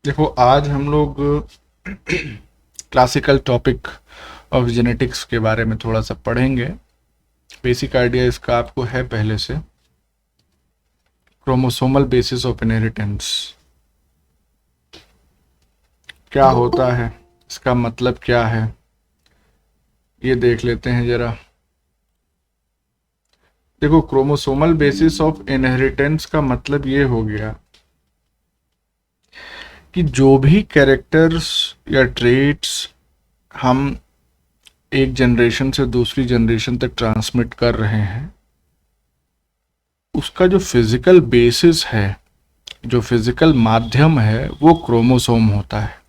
देखो, आज हम लोग क्लासिकल टॉपिक ऑफ जेनेटिक्स के बारे में थोड़ा सा पढ़ेंगे। बेसिक आइडिया इसका आपको है पहले से। क्रोमोसोमल बेसिस ऑफ इनहेरिटेंस क्या होता है, इसका मतलब क्या है, ये देख लेते हैं जरा। देखो, क्रोमोसोमल बेसिस ऑफ इनहेरिटेंस का मतलब ये हो गया कि जो भी कैरेक्टर्स या ट्रेट्स हम एक जनरेशन से दूसरी जनरेशन तक ट्रांसमिट कर रहे हैं, उसका जो फिजिकल बेसिस है, जो फिजिकल माध्यम है, वो क्रोमोसोम होता है।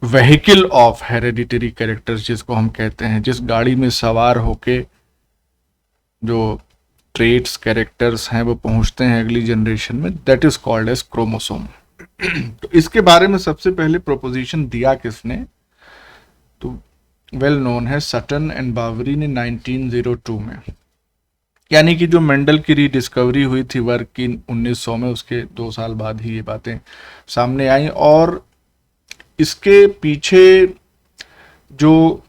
व्हीकल ऑफ हेरेडिटरी कैरेक्टर्स जिसको हम कहते हैं, जिस गाड़ी में सवार होके जो ट्रेट्स कैरेक्टर्स हैं वो पहुंचते हैं अगली जनरेशन में, that is called as chromosome. तो इसके बारे में सबसे पहले प्रोपोजिशन दिया किसने, तो वेल नोन है, सटन एंड बावरी ने 1902 में। यानी कि जो मेंडल की रीडिस्कवरी हुई थी वर्क की 1900 में, उसके 2 साल बाद ही ये बातें सामने आई। और इसके पीछे जो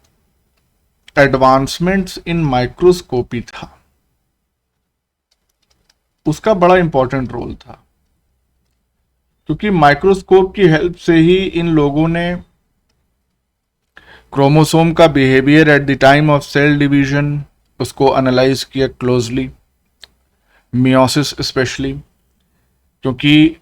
एडवांसमेंट्स इन माइक्रोस्कोपी था, उसका बड़ा इंपॉर्टेंट रोल था, क्योंकि माइक्रोस्कोप की हेल्प से ही इन लोगों ने क्रोमोसोम का behaviour at the time of cell division उसको एनालाइज किया क्लोजली, मियोसिस स्पेशली। क्योंकि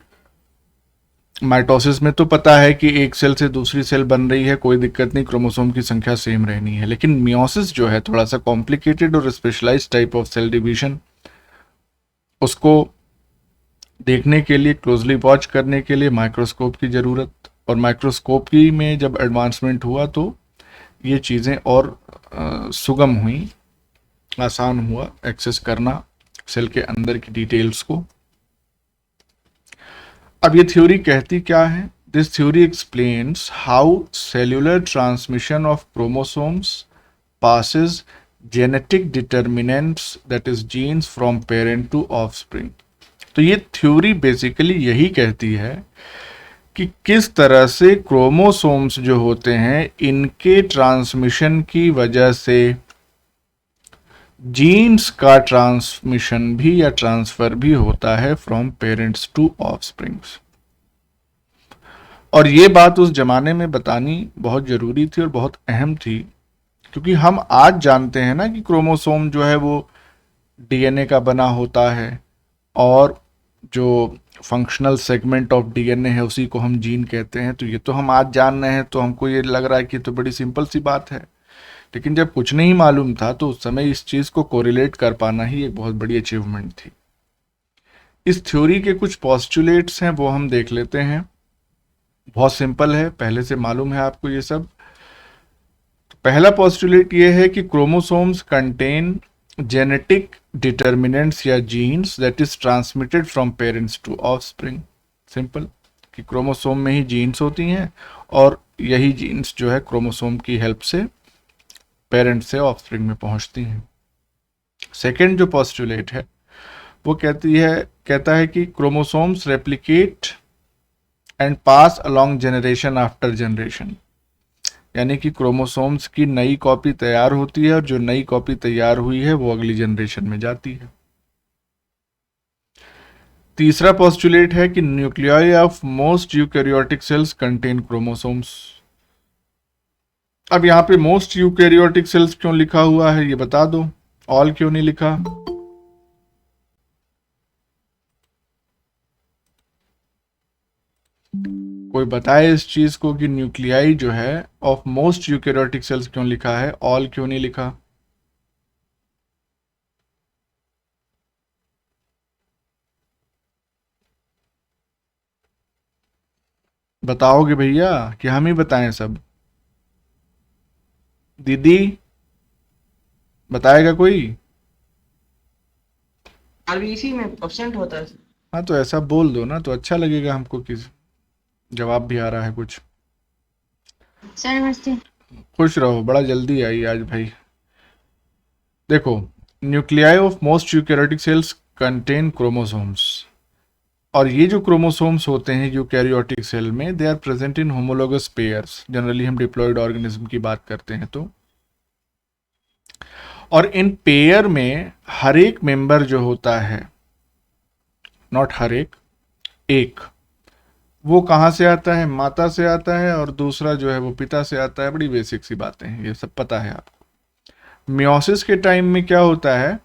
माइटोसिस में तो पता है कि एक सेल से दूसरी सेल बन रही है, कोई दिक्कत नहीं, क्रोमोसोम की संख्या सेम रहनी है। लेकिन मियोसिस जो है थोड़ा सा कॉम्प्लिकेटेड और specialised type of cell division, उसको देखने के लिए, क्लोजली वॉच करने के लिए माइक्रोस्कोप की ज़रूरत। और माइक्रोस्कोपी में जब एडवांसमेंट हुआ तो ये चीज़ें और सुगम हुई, आसान हुआ एक्सेस करना सेल के अंदर की डिटेल्स को। अब ये थ्योरी कहती क्या है? This theory explains how cellular transmission of chromosomes passes genetic determinants, that is genes, from parent to offspring। तो ये थ्योरी बेसिकली यही कहती है कि किस तरह से क्रोमोसोम्स जो होते हैं, इनके ट्रांसमिशन की वजह से जीन्स का ट्रांसमिशन भी या ट्रांसफर भी होता है फ्रॉम पेरेंट्स टू ऑफस्प्रिंग्स। और ये बात उस जमाने में बतानी बहुत जरूरी थी और बहुत अहम थी, क्योंकि हम आज जानते हैं ना कि क्रोमोसोम जो है वो डीएनए का बना होता है, और जो फंक्शनल सेगमेंट ऑफ डीएनए है उसी को हम जीन कहते हैं। तो ये तो हम आज जान रहे हैं, तो हमको ये लग रहा है कि तो बड़ी सिंपल सी बात है। लेकिन जब कुछ नहीं मालूम था तो उस समय इस चीज़ को कोरिलेट कर पाना ही एक बहुत बड़ी अचीवमेंट थी। इस थ्योरी के कुछ पॉस्टुलेट्स हैं, वो हम देख लेते हैं। बहुत सिंपल है, पहले से मालूम है आपको ये सब। तो पहला पॉस्टुलेट ये है कि क्रोमोसोम्स कंटेन जेनेटिक डिटर्मिनेंट्स या genes that is transmitted from parents to offspring. Simple, कि क्रोमोसोम में ही जीन्स होती हैं और यही जीन्स जो है क्रोमोसोम की हेल्प से पेरेंट से ऑफस्प्रिंग में पहुंचती हैं। सेकेंड जो पॉस्टुलेट है वो कहता है कि chromosomes replicate and pass along generation after generation. यानी कि क्रोमोसोम्स की नई कॉपी तैयार होती है और जो नई कॉपी तैयार हुई है वो अगली जनरेशन में जाती है। तीसरा पॉस्टुलेट है कि nuclei of most eukaryotic cells contain chromosomes. अब यहाँ पे मोस्ट यूकैरियोटिक सेल्स क्यों लिखा हुआ है ये बता दो, ऑल क्यों नहीं लिखा? कोई बताए इस चीज को कि न्यूक्लियाई जो है ऑफ मोस्ट यूकैरियोटिक सेल्स क्यों लिखा है, ऑल क्यों नहीं लिखा? बताओगे भैया कि हम ही बताएं सब? दीदी, बताएगा कोई? आरबीसी में परसेंट होता है। हाँ, तो ऐसा बोल दो ना, तो अच्छा लगेगा हमको कि जवाब भी आ रहा है कुछ। सर नमस्ते। खुश रहो, बड़ा जल्दी आई आज भाई। देखो, nuclei of most eukaryotic cells contain chromosomes. और ये जो क्रोमोसोम्स होते हैं यूकैरियोटिक सेल में, they are present in homologous pairs. Generally हम डिप्लॉयड ऑर्गेनिज्म की बात करते हैं तो, और इन पेयर में हर एक मेंबर जो होता है, नॉट हर एक, वो कहाँ से आता है? माता से आता है, और दूसरा जो है वो पिता से आता है। बड़ी बेसिक सी बातें हैं, ये सब पता है आपको। मियोसिस के टाइम में क्या होता है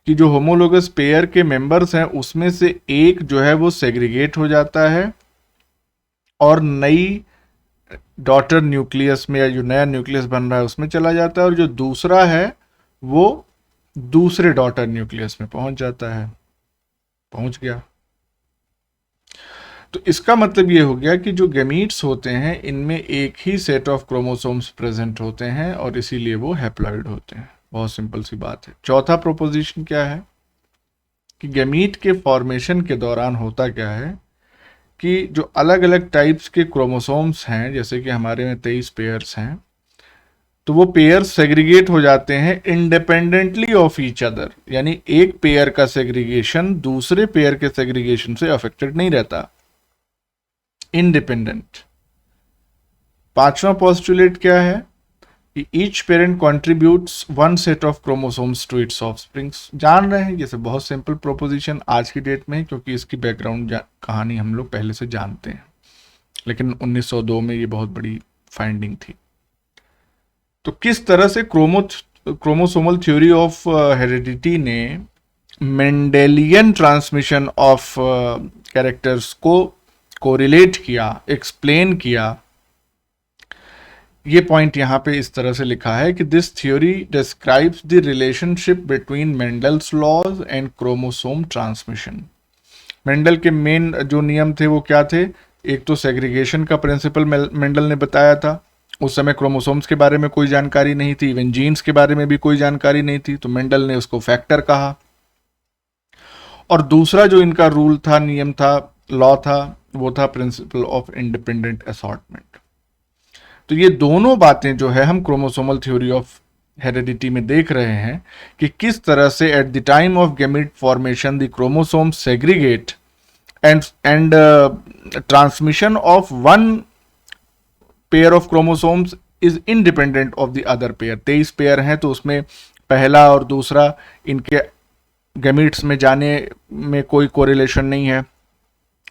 कि जो होमोलोगस पेयर के मेंबर्स हैं उसमें से एक जो है वो सेग्रीगेट हो जाता है और नई डॉटर न्यूक्लियस में, या जो नया न्यूक्लियस बन रहा है उसमें चला जाता है, और जो दूसरा है वो दूसरे डॉटर न्यूक्लियस में पहुंच जाता है, पहुंच गया। तो इसका मतलब ये हो गया कि जो गैमीट्स होते हैं इनमें एक ही सेट ऑफ क्रोमोसोम्स प्रेजेंट होते हैं और इसीलिए वो हैप्लॉइड होते हैं। बहुत सिंपल सी बात है। चौथा प्रोपोजिशन क्या है कि गैमीट के फॉर्मेशन के दौरान होता क्या है कि जो अलग अलग टाइप्स के क्रोमोसोम्स हैं, जैसे कि हमारे में 23 पेयर्स हैं, तो वो पेयर सेग्रीगेट हो जाते हैं इंडिपेंडेंटली ऑफ ईच अदर। यानी एक पेयर का सेग्रीगेशन दूसरे पेयर के सेग्रीगेशन से अफेक्टेड नहीं रहता, इंडिपेंडेंट। पांचवा पोस्टुलेट क्या है कि each parent contributes one set of chromosomes to its offsprings. जान रहे हैं, ये सब बहुत सिंपल प्रोपोजिशन आज की डेट में, क्योंकि इसकी बैकग्राउंड कहानी हम लोग पहले से जानते हैं, लेकिन 1902 में ये बहुत बड़ी फाइंडिंग थी। तो किस तरह से क्रोमोसोमल थ्योरी ऑफ हेरिडिटी ने मेंडेलियन ट्रांसमिशन ऑफ कैरेक्टर्स को कोरिलेट किया, एक्सप्लेन किया, ये पॉइंट यहां पे इस तरह से लिखा है कि this theory describes the relationship between Mendel's laws and chromosome transmission. Mendel के मेन जो नियम थे वो क्या थे? एक तो सेग्रीगेशन का प्रिंसिपल मेंडल ने बताया था। उस समय क्रोमोसोम्स के बारे में कोई जानकारी नहीं थी, इवन जीन्स के बारे में भी कोई जानकारी नहीं थी, तो मेंडल ने उसको फैक्टर कहा। और दूसरा जो इनका रूल था, नियम था, लॉ था, वो था प्रिंसिपल ऑफ इंडिपेंडेंट असॉर्टमेंट। तो ये दोनों बातें जो है हम क्रोमोसोमल थ्योरी ऑफ हेरिडिटी में देख रहे हैं कि किस तरह से eight the time of gamete formation the chromosome segregate and transmission of one pair of chromosomes is independent of the other pair. 23 pair हैं तो उसमें पहला और दूसरा इनके गैमीट्स में जाने में कोई कोरिलेशन नहीं है।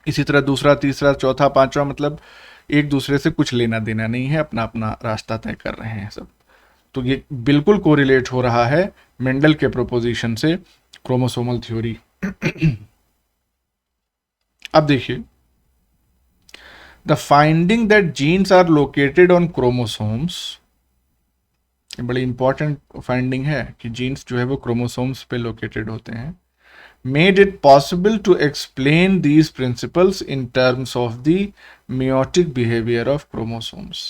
इसी तरह दूसरा, तीसरा, चौथा, पांचवा, मतलब एक दूसरे से कुछ लेना देना नहीं है, अपना अपना रास्ता तय कर रहे हैं सब। तो ये बिल्कुल कोरिलेट हो रहा है मेंडल के प्रोपोजिशन से क्रोमोसोमल थ्योरी। अब देखिए, the finding that genes are located on chromosomes, बड़ी इंपॉर्टेंट फाइंडिंग है कि जीन्स जो है वो क्रोमोसोम्स पे लोकेटेड होते हैं, made it possible to explain these principles in terms of the meiotic behavior of chromosomes।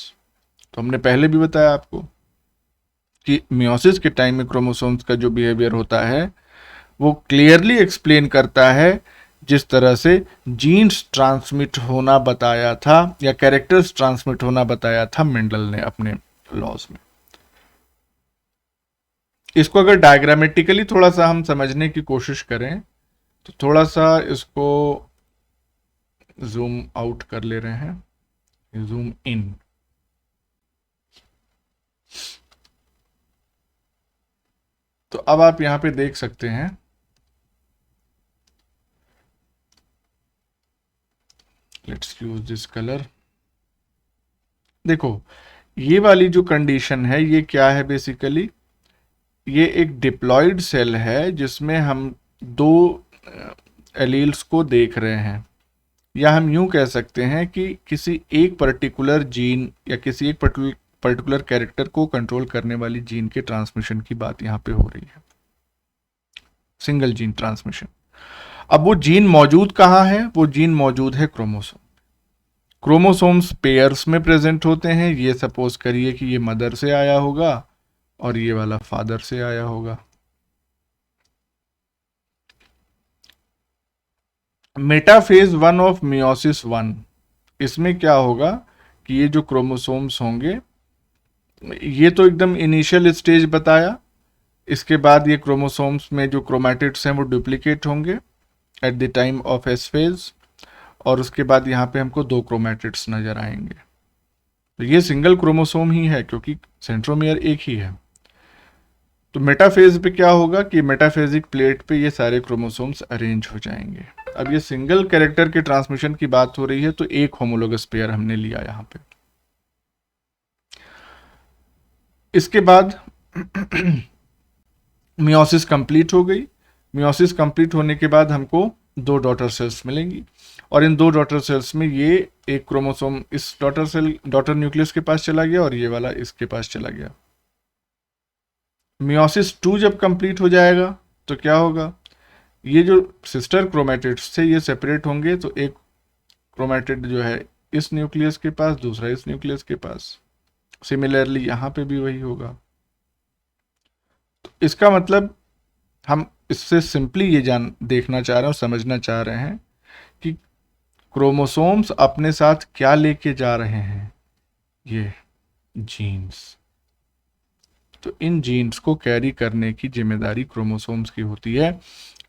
तो हमने पहले भी बताया आपको कि मियोसिस के टाइम में क्रोमोसोम्स का जो बिहेवियर होता है वो क्लियरली एक्सप्लेन करता है, जिस तरह से जीन्स ट्रांसमिट होना बताया था या कैरेक्टर्स ट्रांसमिट होना बताया था मेंडल ने अपने लॉज में। इसको अगर डायग्रामेटिकली थोड़ा सा हम समझने की कोशिश करें तो थोड़ा सा इसको जूम आउट कर ले रहे हैं, जूम इन। तो अब आप यहां पे देख सकते हैं, लेट्स यूज दिस कलर। देखो, ये वाली जो कंडीशन है ये क्या है? बेसिकली ये एक डिप्लॉयड सेल है जिसमें हम दो एलील्स को देख रहे हैं, या हम यूं कह सकते हैं कि किसी एक पर्टिकुलर जीन या किसी एक पर्टिकुलर कैरेक्टर को कंट्रोल करने वाली जीन के ट्रांसमिशन की बात यहां पे हो रही है, सिंगल जीन ट्रांसमिशन। अब वो जीन मौजूद कहां है? वो जीन मौजूद है क्रोमोसोम। क्रोमोसोम्स पेयर्स में प्रेजेंट होते हैं। ये सपोज करिए कि ये मदर से आया होगा और ये वाला फादर से आया होगा। मेटाफेज 1 ऑफ मियोसिस 1, इसमें क्या होगा कि ये जो क्रोमोसोम्स होंगे, ये तो एकदम इनिशियल स्टेज बताया, इसके बाद ये क्रोमोसोम्स में जो क्रोमैटिड्स हैं वो डुप्लीकेट होंगे eight the time of S phase, और उसके बाद यहाँ पे हमको 2 क्रोमैटिड्स नजर आएंगे। तो ये सिंगल क्रोमोसोम ही है क्योंकि सेंट्रोमियर एक ही है। तो मेटाफेज पे क्या होगा कि मेटाफेजिक प्लेट पे ये सारे क्रोमोसोम्स अरेंज हो जाएंगे। अब ये सिंगल कैरेक्टर के ट्रांसमिशन की बात हो रही है, तो एक होमोलोगस पेयर हमने लिया यहाँ पे। इसके बाद मियोसिस कंप्लीट हो गई। मियोसिस कंप्लीट होने के बाद हमको 2 डॉटर सेल्स मिलेंगी और इन 2 डॉटर सेल्स में ये एक क्रोमोसोम इस डॉटर न्यूक्लियस के पास चला गया और ये वाला इसके पास चला गया। मियोसिस 2 जब कंप्लीट हो जाएगा तो क्या होगा, ये जो सिस्टर क्रोमैटिड्स थे ये सेपरेट होंगे, तो एक क्रोमैटिड जो है इस न्यूक्लियस के पास, दूसरा इस न्यूक्लियस के पास। सिमिलरली यहाँ पे भी वही होगा। तो इसका मतलब हम इससे सिंपली ये देखना चाह रहे हैं और समझना चाह रहे हैं कि क्रोमोसोम्स अपने साथ क्या लेके जा रहे हैं, ये जीन्स। तो इन जीन्स को कैरी करने की जिम्मेदारी क्रोमोसोम्स की होती है।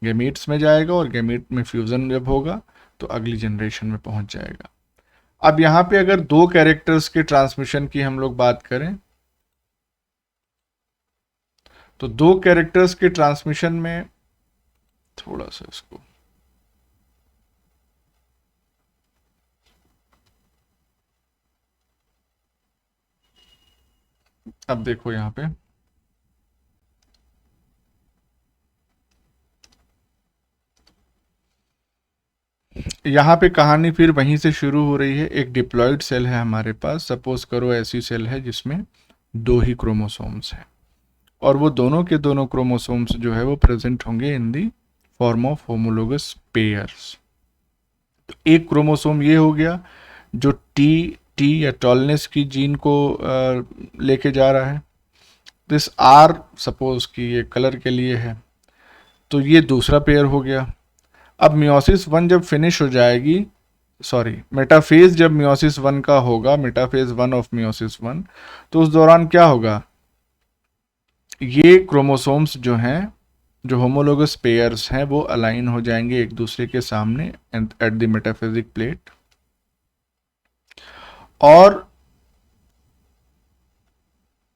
गैमीट्स में जाएगा और गैमीट में फ्यूजन जब होगा तो अगली जनरेशन में पहुंच जाएगा। अब यहाँ पे अगर 2 कैरेक्टर्स के ट्रांसमिशन की हम लोग बात करें तो 2 कैरेक्टर्स के ट्रांसमिशन में थोड़ा सा इसको अब देखो यहाँ पे यहाँ पे कहानी फिर वहीं से शुरू हो रही है। एक डिप्लॉयड सेल है हमारे पास, सपोज करो ऐसी सेल है जिसमें 2 ही क्रोमोसोम्स हैं और वो दोनों के दोनों क्रोमोसोम्स जो है वो प्रेजेंट होंगे in the form of homologous pairs. तो एक क्रोमोसोम ये हो गया जो टी या टॉलनेस की जीन को लेके जा रहा है। दिस आर सपोज कि ये कलर के लिए है, तो ये दूसरा पेयर हो गया। अब मियोसिस 1 जब फिनिश हो जाएगी, सॉरी मेटाफेज जब मियोसिस 1 का होगा, मेटाफेज 1 ऑफ मियोसिस 1, तो उस दौरान क्या होगा, ये क्रोमोसोम्स जो हैं, जो होमोलोगस पेयर्स हैं, वो अलाइन हो जाएंगे एक दूसरे के सामने एट द मेटाफेजिक प्लेट। और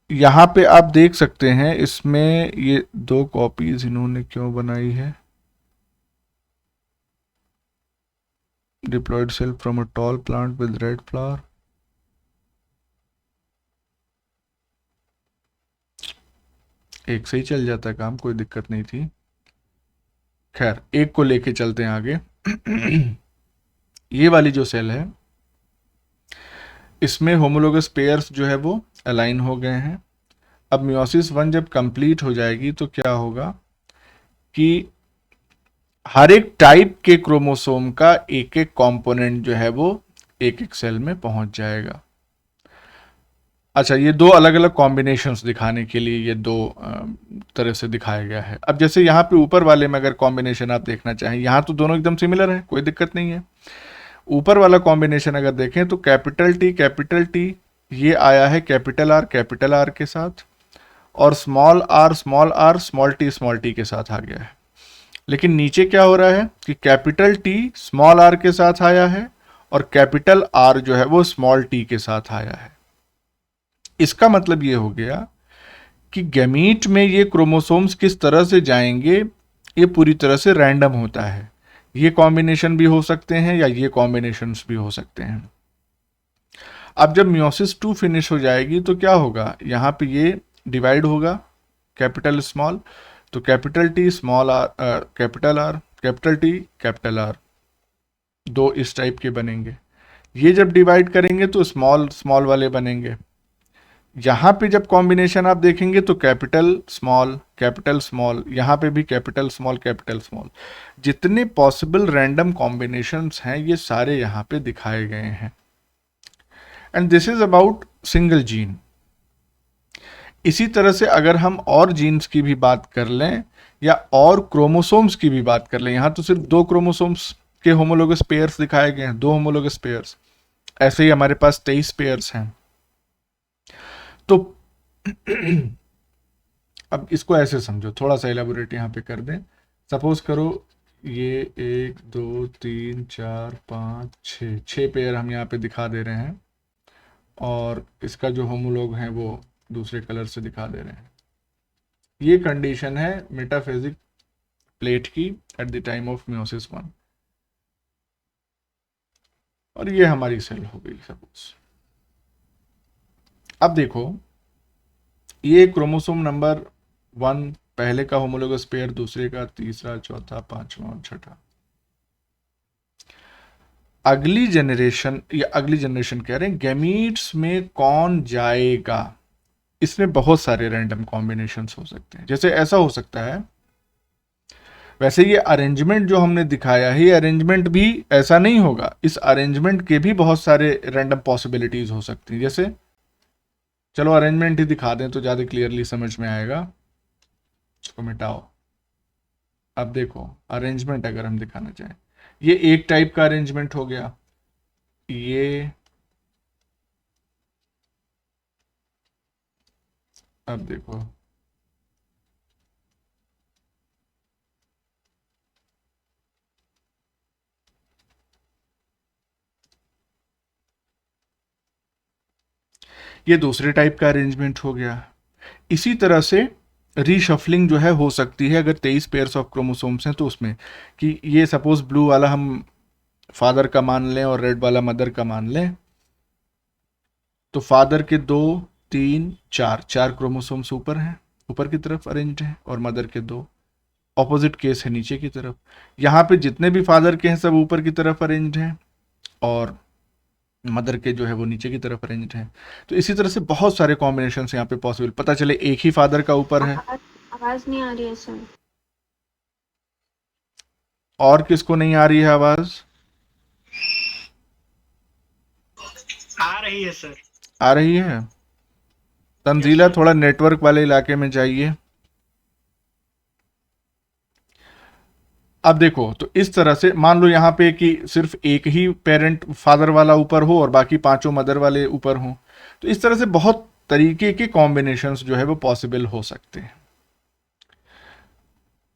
यहाँ पे आप देख सकते हैं इसमें ये 2 कॉपीज इन्होंने क्यों बनाई है। Diploid cell from a tall plant with red flower. एक से ही चल जाता काम, कोई दिक्कत नहीं थी। खैर एक को लेके चलते हैं आगे। ये वाली जो सेल है इसमें होमोलोगस पेयर्स जो है वो अलाइन हो गए हैं। अब मियोसिस 1 जब कंप्लीट हो जाएगी तो क्या होगा कि हर एक टाइप के क्रोमोसोम का एक एक कंपोनेंट जो है वो एक एक सेल में पहुंच जाएगा। अच्छा, ये 2 अलग अलग कॉम्बिनेशंस दिखाने के लिए ये 2 तरह से दिखाया गया है। अब जैसे यहाँ पे ऊपर वाले में अगर कॉम्बिनेशन आप देखना चाहें, यहाँ तो दोनों एकदम सिमिलर है, कोई दिक्कत नहीं है। ऊपर वाला कॉम्बिनेशन अगर देखें तो कैपिटल टी ये आया है कैपिटल आर के साथ, और स्मॉल आर स्मॉल टी के साथ आ गया है। लेकिन नीचे क्या हो रहा है कि कैपिटल टी स्मॉल आर के साथ आया है और कैपिटल आर जो है वो स्मॉल टी के साथ आया है। इसका मतलब ये हो गया कि गैमीट में ये क्रोमोसोम्स किस तरह से जाएंगे ये पूरी तरह से रैंडम होता है। ये कॉम्बिनेशन भी हो सकते हैं या ये कॉम्बिनेशंस भी हो सकते हैं। अब जब मियोसिस 2 फिनिश हो जाएगी तो क्या होगा, यहाँ पे ये डिवाइड होगा कैपिटल स्मॉल, तो capital T small r capital T capital R 2 इस टाइप के बनेंगे। ये जब डिवाइड करेंगे तो स्मॉल वाले बनेंगे। यहाँ पे जब कॉम्बिनेशन आप देखेंगे तो कैपिटल स्मॉल, यहाँ पे भी कैपिटल स्मॉल। जितने पॉसिबल रैंडम कॉम्बिनेशंस हैं ये सारे यहाँ पे दिखाए गए हैं। And this is about single gene. इसी तरह से अगर हम और जीन्स की भी बात कर लें या और क्रोमोसोम्स की भी बात कर लें, यहाँ तो सिर्फ 2 क्रोमोसोम्स के होमोलोगस पेयर्स दिखाए गए हैं, 2 होमोलोगस पेयर्स। ऐसे ही हमारे पास 23 पेयर्स हैं। तो अब इसको ऐसे समझो, थोड़ा सा एलाबोरेट यहाँ पे कर दें। सपोज करो ये 1 2 3 4 5 6 पेयर हम यहाँ पे दिखा दे रहे हैं, और इसका जो होमोलॉग है वो दूसरे कलर से दिखा दे रहे हैं। ये कंडीशन है मेटाफेजिक प्लेट की eight the time of meiosis 1, और ये हमारी सेल हो गई सपोज। अब देखो, ये क्रोमोसोम नंबर 1 पहले का होमोलोगस पेयर, दूसरे का, तीसरा, चौथा, पांचवा और छठा। अगली जनरेशन, या अगली जनरेशन कह रहे हैं, गैमीट्स में कौन जाएगा, इसमें बहुत सारे रैंडम कॉम्बिनेशंस हो सकते हैं। जैसे ऐसा हो सकता है, वैसे ये अरेंजमेंट जो हमने दिखाया है, ये अरेंजमेंट भी ऐसा नहीं होगा, इस अरेंजमेंट के भी बहुत सारे रैंडम पॉसिबिलिटीज हो सकती हैं। जैसे चलो अरेंजमेंट ही दिखा दें तो ज़्यादा क्लियरली समझ में आएगा, इसको मिटाओ। अब देखो, अरेंजमेंट अगर हम दिखाना चाहें, ये एक टाइप का अरेंजमेंट हो गया, ये अब देखो, ये दूसरे टाइप का अरेंजमेंट हो गया। इसी तरह से रीशफलिंग जो है हो सकती है, अगर 23 पेयर्स ऑफ क्रोमोसोम्स हैं तो उसमें, कि ये सपोज ब्लू वाला हम फादर का मान लें और रेड वाला मदर का मान लें, तो फादर के 2 3 4 क्रोमोसोम्स ऊपर हैं, ऊपर की तरफ अरेंज्ड हैं, और मदर के 2। ऑपोजिट केस है नीचे की तरफ। यहाँ पे जितने भी फादर के हैं सब ऊपर की तरफ अरेंज्ड हैं, और मदर के जो है वो नीचे की तरफ अरेंज्ड हैं। तो इसी तरह से बहुत सारे कॉम्बिनेशन यहाँ पे पॉसिबल, पता चले एक ही फादर का ऊपर है। आवाज नहीं आ रही है सर। और किसको नहीं आ रही है आवाज? आ रही है सर। आ रही है। तंजीला थोड़ा नेटवर्क वाले इलाके में जाइए। अब देखो, तो इस तरह से मान लो यहाँ पे कि सिर्फ एक ही पेरेंट फादर वाला ऊपर हो और बाकी पांचों मदर वाले ऊपर हों, तो इस तरह से बहुत तरीके के कॉम्बिनेशंस जो है वो पॉसिबल हो सकते हैं।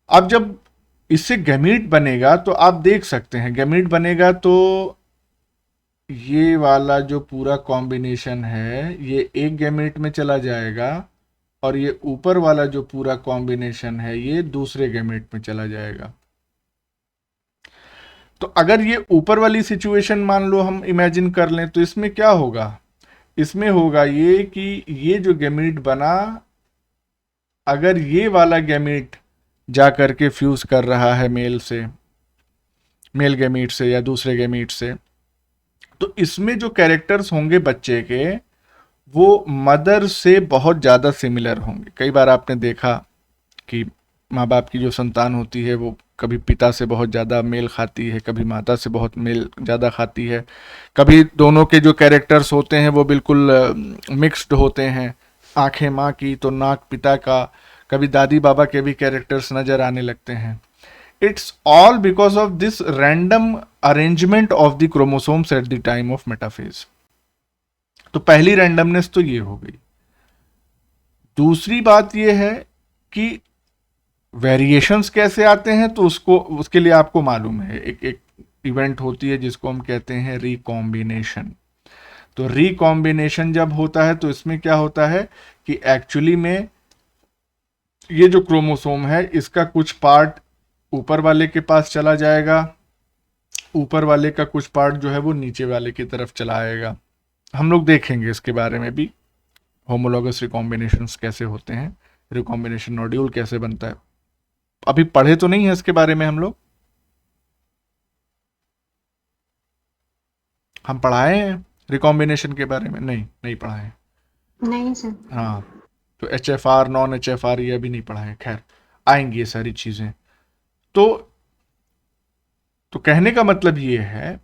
अब जब इससे गैमीट बनेगा तो आप देख सकते हैं, गैमीट बनेगा तो ये वाला जो पूरा कॉम्बिनेशन है ये एक गैमीट में चला जाएगा, और ये ऊपर वाला जो पूरा कॉम्बिनेशन है ये दूसरे गैमीट में चला जाएगा। तो अगर ये ऊपर वाली सिचुएशन मान लो हम इमेजिन कर लें, तो इसमें क्या होगा? इसमें होगा ये कि ये जो गैमीट बना, अगर ये वाला गैमीट जा करके फ्यूज कर रहा है मेल से, मेल गैमीट से या दूसरे गैमीट से, तो इसमें जो कैरेक्टर्स होंगे बच्चे के वो मदर से बहुत ज़्यादा सिमिलर होंगे। कई बार आपने देखा कि माँ बाप की जो संतान होती है वो कभी पिता से बहुत ज़्यादा मेल खाती है, कभी माता से बहुत मेल ज़्यादा खाती है, कभी दोनों के जो कैरेक्टर्स होते हैं वो बिल्कुल मिक्स्ड होते हैं, आंखें माँ की तो नाक पिता का, कभी दादी बाबा के भी कैरेक्टर्स नज़र आने लगते हैं। It's all because of this random arrangement of the chromosomes eight the time of metaphase. तो पहली रैंडमनेस तो ये हो गई। दूसरी बात ये है कि वेरिएशंस कैसे आते हैं, तो उसके लिए आपको मालूम है, एक इवेंट होती है जिसको हम कहते हैं रिकॉम्बिनेशन। तो रिकॉम्बिनेशन जब होता है तो इसमें क्या होता है कि एक्चुअली में ये जो क्रोमोसोम है इसका कुछ पार्ट ऊपर वाले के पास चला जाएगा, ऊपर वाले का कुछ पार्ट जो है वो नीचे वाले की तरफ चला आएगा। हम लोग देखेंगे इसके बारे में भी, होमोलॉगस रिकॉम्बिनेशंस कैसे होते हैं, रिकॉम्बिनेशन नोड्यूल कैसे बनता है। अभी पढ़े तो नहीं है इसके बारे में हम लोग? हम पढ़ाए हैं रिकॉम्बिनेशन के बारे में? नहीं पढ़ाए हैं। नहीं सर। हाँ, तो HFR नॉन HFR ये अभी नहीं पढ़ा है। खैर, आएंगी ये सारी चीजें। तो कहने का मतलब ये है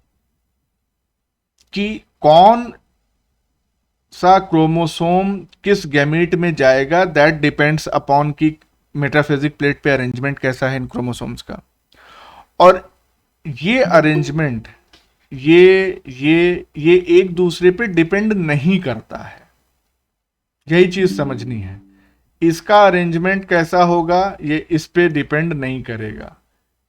कि कौन सा क्रोमोसोम किस गैमीट में जाएगा, दैट डिपेंड्स अपॉन की मेटाफिजिक प्लेट पे अरेंजमेंट कैसा है इन क्रोमोसोम्स का। और ये अरेंजमेंट ये एक दूसरे पे डिपेंड नहीं करता है, यही चीज समझनी है। इसका अरेंजमेंट कैसा होगा ये इस पे डिपेंड नहीं करेगा।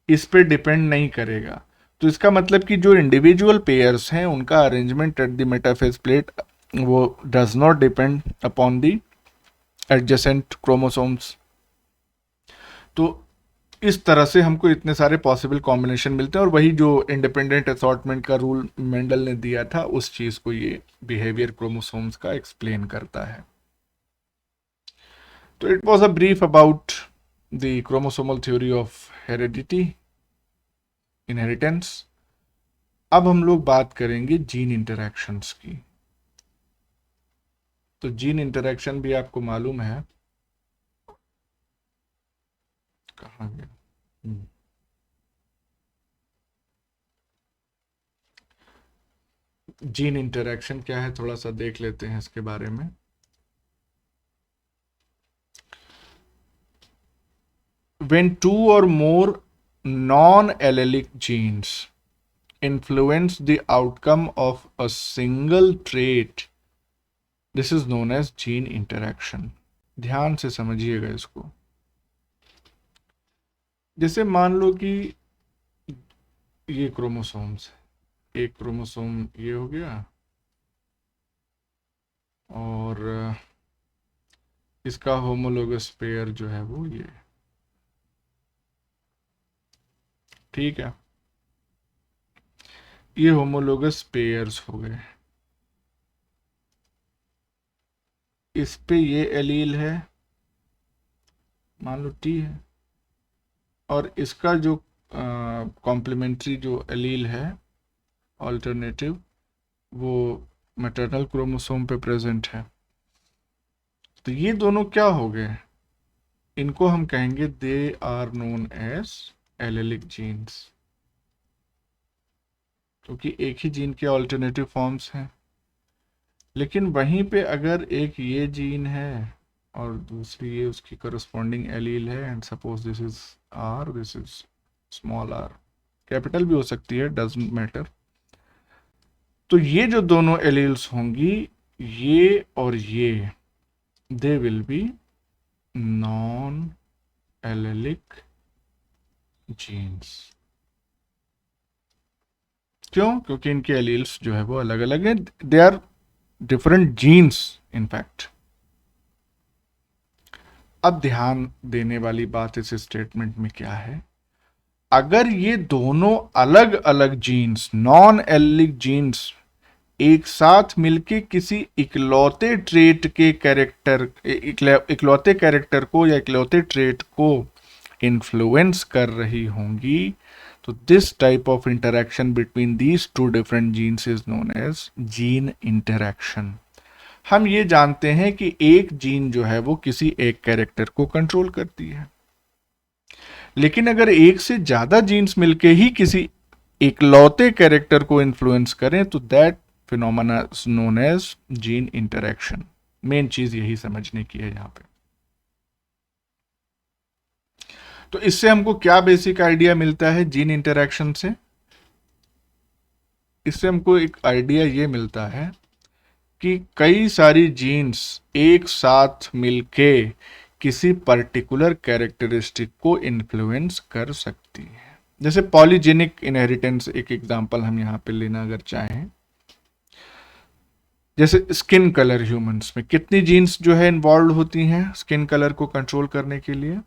इस पे डिपेंड नहीं करेगा। तो इसका मतलब कि जो इंडिविजुअल पेयर्स हैं उनका arrangement at the metaphase plate वो does not depend upon the adjacent chromosomes. तो इस तरह से हमको इतने सारे पॉसिबल कॉम्बिनेशन मिलते हैं, और वही जो इंडिपेंडेंट असॉर्टमेंट का रूल मेंडल ने दिया था उस चीज को ये बिहेवियर क्रोमोसोम्स का एक्सप्लेन करता है। तो it was a brief about the chromosomal theory of heredity, inheritance. अब हम लोग बात करेंगे जीन इंटरैक्शंस की। तो जीन इंटरैक्शन भी आपको मालूम है, कहाँ गया? जीन इंटरैक्शन क्या है थोड़ा सा देख लेते हैं इसके बारे में। When two or more non-allelic genes influence the outcome of a single trait, this is known as gene interaction. ध्यान से समझिएगा इसको। जैसे मान लो कि ये क्रोमोसोम्स, एक क्रोमोसोम ये हो गया और इसका होमोलोगस पेयर जो है वो ये, ठीक है, ये होमोलोगस पेयर्स हो गए। इस पे ये एलील है, मान लो टी है, और इसका जो कॉम्प्लीमेंट्री जो एलील है ऑल्टरनेटिव वो मैटरनल क्रोमोसोम पे प्रेजेंट है। तो ये दोनों क्या हो गए, इनको हम कहेंगे they are known as allelic genes, क्योंकि एक ही जीन के ऑल्टरनेटिव फॉर्म्स हैं। लेकिन वहीं पे अगर एक ये जीन है और दूसरी ये उसकी करस्पॉन्डिंग एलील है, and suppose this is R, this is small r, capital भी हो सकती है, डजंट मैटर। तो ये जो दोनों एलील्स होंगी, ये और ये, they will be non allelic genes. क्यों? क्योंकि इनके एलील्स जो है वो अलग अलग हैं, they are different genes in fact. अब ध्यान देने वाली बात इस स्टेटमेंट में क्या है, अगर ये दोनों अलग अलग जीन्स, नॉन एलिक जीन्स, एक साथ मिलके किसी इकलौते ट्रेट के कैरेक्टर, इकलौते कैरेक्टर को या इकलौते ट्रेट को इन्फ्लुएंस कर रही होंगी, तो this type of interaction between these two different genes is known as gene interaction. हम ये जानते हैं कि एक जीन जो है वो किसी एक कैरेक्टर को कंट्रोल करती है, लेकिन अगर एक से ज्यादा जीन्स मिलके ही किसी इकलौते कैरेक्टर को इन्फ्लुएंस करें तो that phenomena is known as gene interaction. Main चीज यही समझने की है यहां पे। तो इससे हमको क्या बेसिक आइडिया मिलता है जीन इंटरैक्शन से? इससे हमको एक आइडिया ये मिलता है कि कई सारी जीन्स एक साथ मिलके किसी पर्टिकुलर कैरेक्टरिस्टिक को इन्फ्लुएंस कर सकती है। जैसे पॉलीजेनिक इनहेरिटेंस एक एग्जांपल हम यहां पे लेना अगर चाहें, जैसे स्किन कलर, ह्यूमंस में कितनी जीन्स जो है इन्वॉल्व होती हैं स्किन कलर को कंट्रोल करने के लिए?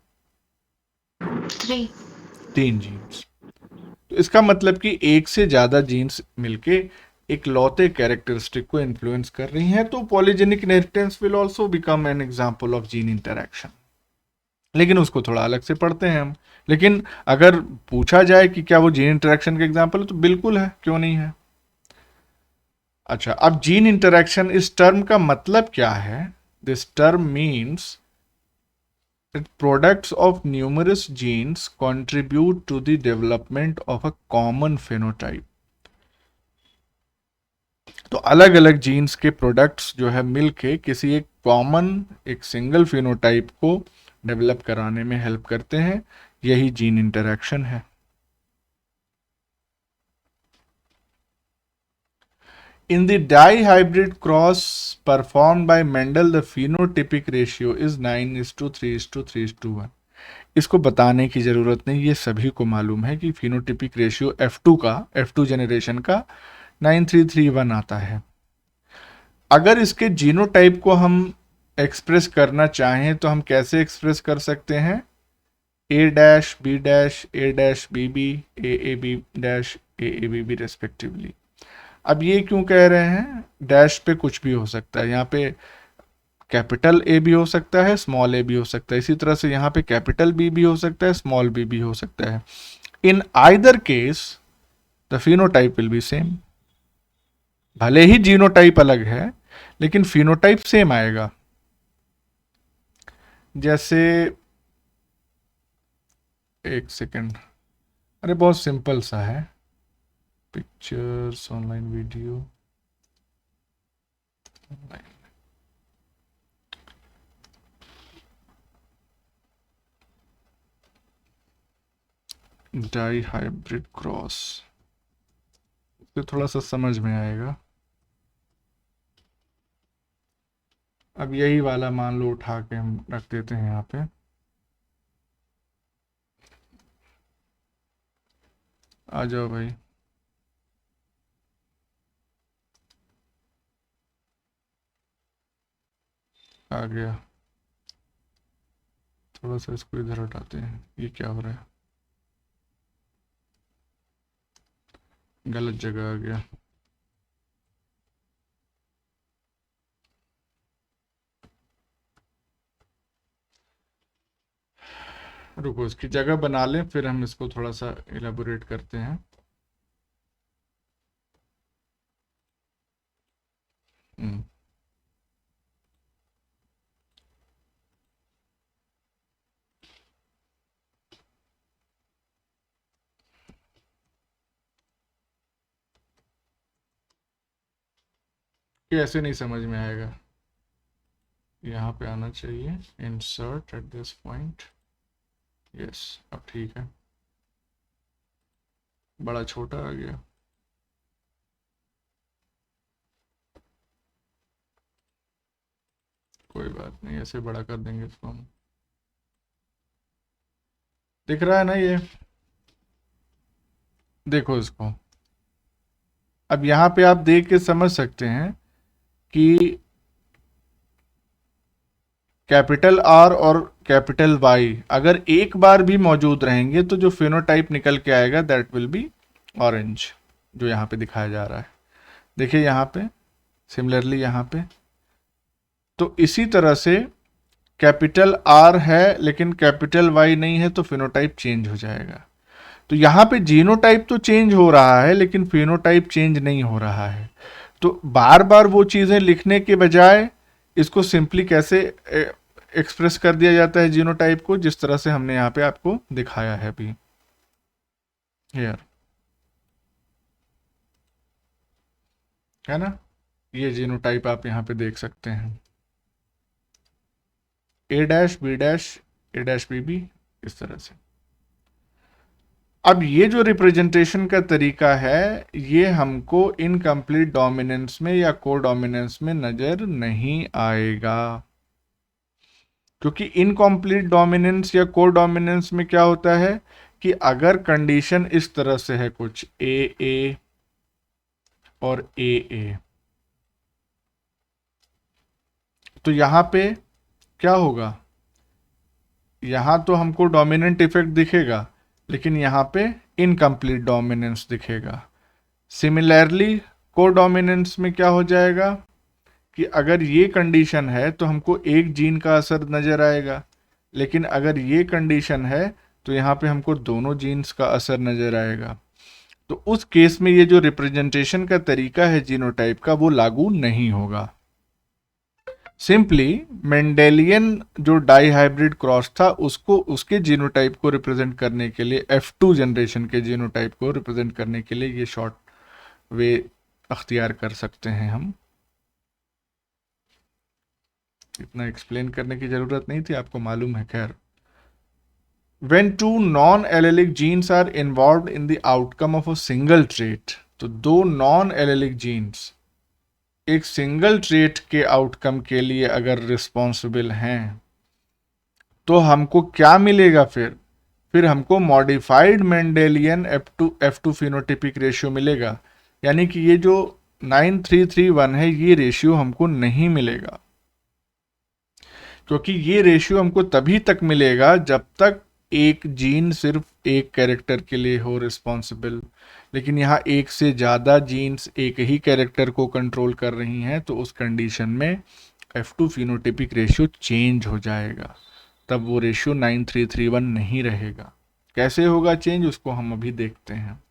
3 जीन्स। तो इसका मतलब कि एक से ज्यादा जीन्स मिलके एक लौते कैरेक्टरिस्टिक को इन्फ्लुएंस कर रही हैं, तो polygenic inheritance will also become an example of gene interaction. लेकिन उसको थोड़ा अलग से पढ़ते हैं हम। लेकिन अगर पूछा जाए कि क्या वो जीन इंटरैक्शन का एग्जांपल है, तो बिल्कुल है, क्यों नहीं है। अच्छा, अब जीन इंटरैक्शन इस टर्म का मतलब क्या है? This term means that products of numerous genes contribute to the development of a common phenotype। तो अलग अलग जीन्स के प्रोडक्ट्स जो है मिलके किसी एक कॉमन, एक सिंगल फिनोटाइप को डेवलप कराने में हेल्प करते हैं, यही जीन इंटरैक्शन है। In the dihybrid cross performed by Mendel, the phenotypic ratio is 9:3:3:1। इसको बताने की ज़रूरत नहीं, ये सभी को मालूम है कि फिनोटिपिक रेशियो F2 जेनरेशन का 9331 आता है। अगर इसके जीनोटाइप को हम एक्सप्रेस करना चाहें तो हम कैसे एक्सप्रेस कर सकते हैं? A dash B dash A dash BB AAB dash AABB respectively. अब ये क्यों कह रहे हैं? डैश पे कुछ भी हो सकता है, यहाँ पे कैपिटल ए भी हो सकता है, स्मॉल ए भी हो सकता है, इसी तरह से यहाँ पे कैपिटल बी भी हो सकता है, स्मॉल बी भी हो सकता है। In either case the phenotype will be same. भले ही जीनोटाइप अलग है लेकिन फिनोटाइप सेम आएगा। जैसे एक सेकेंड, अरे बहुत सिंपल सा है, pictures online video dihybrid cross, तो थोड़ा सा समझ में आएगा। अब यही वाला मान लो उठा के हम रख देते हैं यहाँ पे, आ जाओ भाई। आ गया, थोड़ा सा इसको इधर हटाते हैं, ये क्या हो रहा है, गलत जगह आ गया। रुको, इसकी जगह बना लें, फिर हम इसको थोड़ा सा इलेबोरेट करते हैं। ये ऐसे नहीं समझ में आएगा, यहाँ पे आना चाहिए insert at this point. Yes, अब ठीक है, बड़ा छोटा आ गया। कोई बात नहीं, ऐसे बड़ा कर देंगे इसको हम। दिख रहा है ना ये, देखो इसको। अब यहाँ पे आप देख के समझ सकते हैं कि कैपिटल आर और कैपिटल वाई अगर एक बार भी मौजूद रहेंगे तो जो फिनोटाइप निकल के आएगा दैट विल बी ऑरेंज, जो यहाँ पे दिखाया जा रहा है। देखिए यहाँ पे, सिमिलरली यहाँ पे। तो इसी तरह से कैपिटल आर है लेकिन कैपिटल वाई नहीं है तो फिनोटाइप चेंज हो जाएगा। तो यहाँ पे जीनोटाइप तो चेंज हो रहा है लेकिन फिनोटाइप चेंज नहीं हो रहा है। तो बार बार वो चीज़ें लिखने के बजाय इसको सिंपली कैसे एक्सप्रेस कर दिया जाता है जीनोटाइप को, जिस तरह से हमने यहाँ पे आपको दिखाया है अभी हियर, है ना। ये जीनोटाइप आप यहाँ पे देख सकते हैं, A dash B dash A dash BB, इस तरह से। अब ये जो रिप्रेजेंटेशन का तरीका है ये हमको इनकम्प्लीट डोमिनेंस में या को डोमिनेंस में नजर नहीं आएगा, क्योंकि इनकम्प्लीट डोमिनेंस या को डोमिनेंस में क्या होता है कि अगर कंडीशन इस तरह से है कुछ AA और AA, तो यहां पे क्या होगा, यहां तो हमको डोमिनेंट इफेक्ट दिखेगा लेकिन यहाँ पे इनकम्प्लीट डोमिनेंस दिखेगा। सिमिलरली को डोमिनेंस में क्या हो जाएगा कि अगर ये कंडीशन है तो हमको एक जीन का असर नजर आएगा, लेकिन अगर ये कंडीशन है तो यहाँ पे हमको दोनों जीन्स का असर नजर आएगा। तो उस केस में ये जो रिप्रेजेंटेशन का तरीका है जीनोटाइप का वो लागू नहीं होगा। सिंपली मेंडेलियन जो डाई हाइब्रिड क्रॉस था उसको, उसके जीनोटाइप को रिप्रेजेंट करने के लिए, F2 जनरेशन के जीनोटाइप को रिप्रेजेंट करने के लिए ये शॉर्ट वे अख्तियार कर सकते हैं हम। इतना एक्सप्लेन करने की जरूरत नहीं थी, आपको मालूम है। खैर, when two non-allelic genes are involved in the outcome of a single trait, तो दो नॉन एलेलिक जीन्स एक सिंगल ट्रेट के आउटकम के लिए अगर रिस्पॉन्सिबल हैं तो हमको क्या मिलेगा फिर हमको modified Mendelian F2 phenotypic ratio मिलेगा। यानी कि ये जो 9331 है ये रेशियो हमको नहीं मिलेगा, क्योंकि ये रेशियो हमको तभी तक मिलेगा जब तक एक जीन सिर्फ एक कैरेक्टर के लिए हो रिस्पॉन्सिबल। लेकिन यहाँ एक से ज़्यादा जीन्स एक ही कैरेक्टर को कंट्रोल कर रही हैं, तो उस कंडीशन में F2 फिनोटिपिक रेशियो चेंज हो जाएगा, तब वो रेशियो 9331 नहीं रहेगा। कैसे होगा चेंज, उसको हम अभी देखते हैं।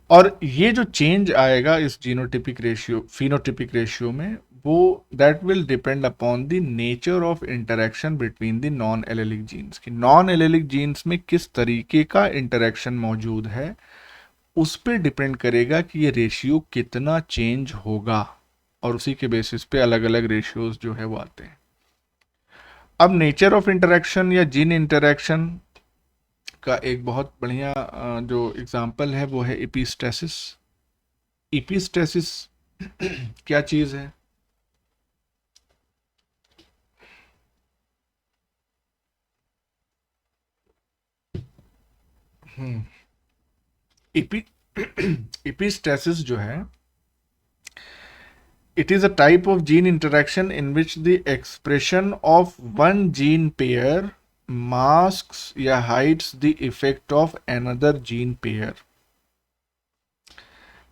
और ये जो चेंज आएगा इस फिनोटिपिक रेशियो में, वो that will depend upon the nature of interaction between the non allelic genes. कि नॉन एलेलिक जीन्स में किस तरीके का इंटरेक्शन मौजूद है, उस पर डिपेंड करेगा कि ये रेशियो कितना चेंज होगा, और उसी के बेसिस पे अलग अलग रेशियोज जो है वो आते हैं। अब नेचर ऑफ इंटरेक्शन या जीन इंटरेक्शन का एक बहुत बढ़िया जो एग्जाम्पल है वो है एपिस्टेसिस। एपिस्टेसिस क्या चीज़ है? एपिस्टेसिस जो है, it is a type of gene interaction in which the expression of one gene pair masks या hides the effect of another gene pair।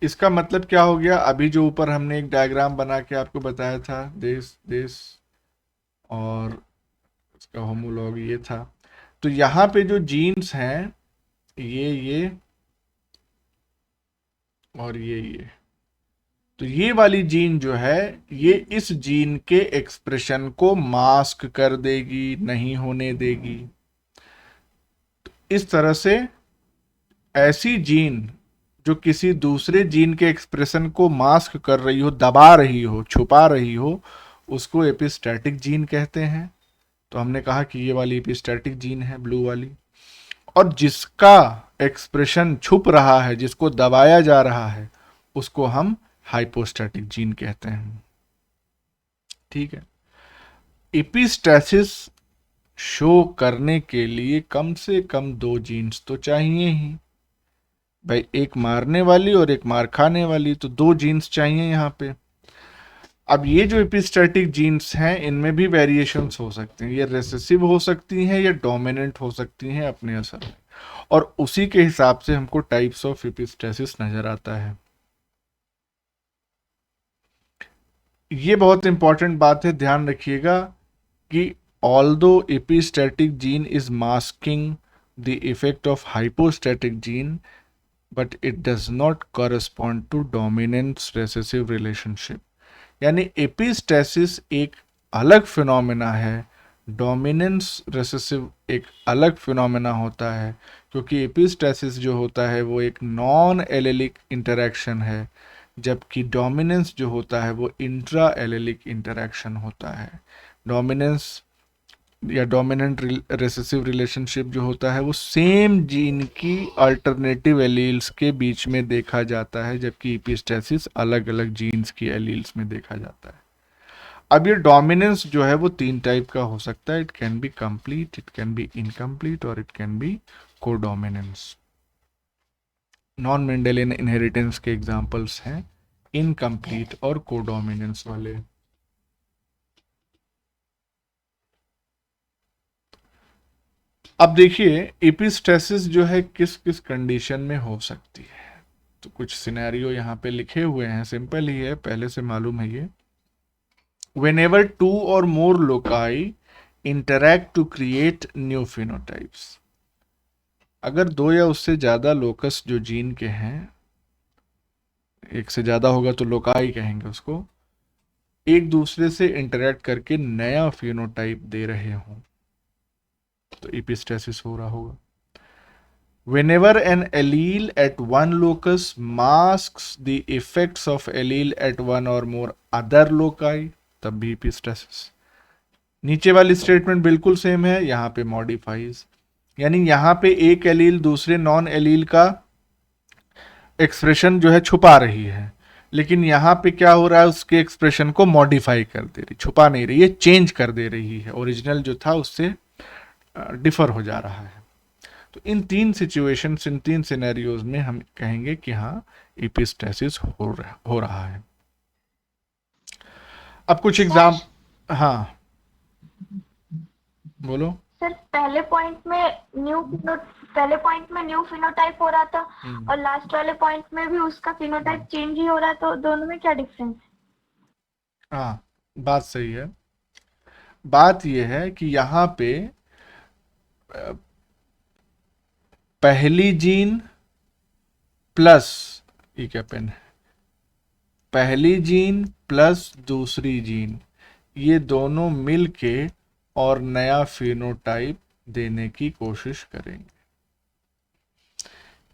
इसका मतलब क्या हो गया? अभी जो ऊपर हमने एक डायग्राम बना के आपको बताया था, दिस और इसका होमोलॉग ये था। तो यहाँ पे जो जीन्स हैं ये और ये, तो ये वाली जीन जो है ये इस जीन के एक्सप्रेशन को मास्क कर देगी, नहीं होने देगी। तो इस तरह से ऐसी जीन जो किसी दूसरे जीन के एक्सप्रेशन को मास्क कर रही हो, दबा रही हो, छुपा रही हो, उसको एपिस्टैटिक जीन कहते हैं। तो हमने कहा कि ये वाली एपिस्टैटिक जीन है, ब्लू वाली। और जिसका एक्सप्रेशन छुप रहा है, जिसको दबाया जा रहा है, उसको हम हाइपोस्टैटिक जीन कहते हैं। ठीक है। एपिस्टैसिस शो करने के लिए कम से कम 2 जीन्स तो चाहिए ही भाई, एक मारने वाली और एक मार खाने वाली, तो 2 जीन्स चाहिए यहाँ पे। अब ये जो एपिस्टैटिक जीन्स हैं इनमें भी वेरिएशंस हो सकते हैं, ये रेसेसिव हो सकती हैं या डोमिनेंट हो सकती हैं अपने असर में, और उसी के हिसाब से हमको टाइप्स ऑफ एपिस्टैसिस नजर आता है। ये बहुत इंपॉर्टेंट बात है, ध्यान रखिएगा कि although epistatic gene is masking the effect of hypostatic gene, but it does not correspond to dominance recessive relationship. यानी एपिस्टैसिस एक अलग फिनोमेना है, डोमिनेंस रेसेसिव एक अलग फिनोमेना होता है, क्योंकि एपिस्टैसिस जो होता है वो एक नॉन एलेलिक इंटरेक्शन है, जबकि डोमिनेंस जो होता है वो इंट्रा एलेलिक इंटरेक्शन होता है। डोमिनेंस या डोमिनेंट रेसेसिव रिलेशनशिप जो होता है वो सेम जीन की अल्टरनेटिव एलील्स के बीच में देखा जाता है, जबकि एपिस्टैसिस अलग अलग जीन्स की एलील्स में देखा जाता है। अब ये डोमिनेंस जो है वो 3 टाइप का हो सकता है। It can be complete, it can be incomplete और it can be codominance. Non Mendelian inheritance के एग्जांपल्स हैं इनकम्प्लीट और कोडोमिनेंस वाले। अब देखिए एपिस्टैसिस जो है किस किस कंडीशन में हो सकती है। तो कुछ सिनेरियो यहाँ पे लिखे हुए हैं, सिंपल ही है, पहले से मालूम है ये। Whenever 2 or more loci interact to create new phenotypes, अगर 2 या उससे ज्यादा लोकस जो जीन के हैं, एक से ज्यादा होगा तो लोकाई कहेंगे उसको, एक दूसरे से इंटरेक्ट करके नया फिनोटाइप दे रहे हों, तो एपिस्टैसिस हो रहा होगा। Whenever an allele at one locus masks the effects of allele at one or more other loci, तब भी एपिस्टैसिस। नीचे वाली स्टेटमेंट बिल्कुल सेम है, यहाँ पे मॉडिफाइज, यानी यहाँ पे एक एलील दूसरे नॉन एलील का एक्सप्रेशन जो है छुपा रही है, लेकिन यहाँ पे क्या हो रहा है, उसके एक्सप्रेशन को मॉडिफाई कर दे रही, छुपा नहीं रही है, चेंज कर दे रही है, ओरिजिनल जो था उससे डिफर हो जा रहा है। तो इन तीन सिचुएशंस, इन तीन सिनेरियोज में हम कहेंगे कि हाँ एपिस्टेसिस हो रहा है। अब कुछ एग्जाम, हाँ बोलो। सर पहले पॉइंट में न्यू फिनोटाइप हो रहा था और लास्ट वाले पॉइंट में भी उसका फिनोटाइप चेंज ही हो रहा है, तो दोनों में क्या डिफरेंस है? हाँ बात सही है। बात यह है कि यहाँ पे पहली जीन प्लस, ये क्या पेन है, पहली जीन प्लस दूसरी जीन, ये दोनों मिलके और नया फिनोटाइप देने की कोशिश करेंगे।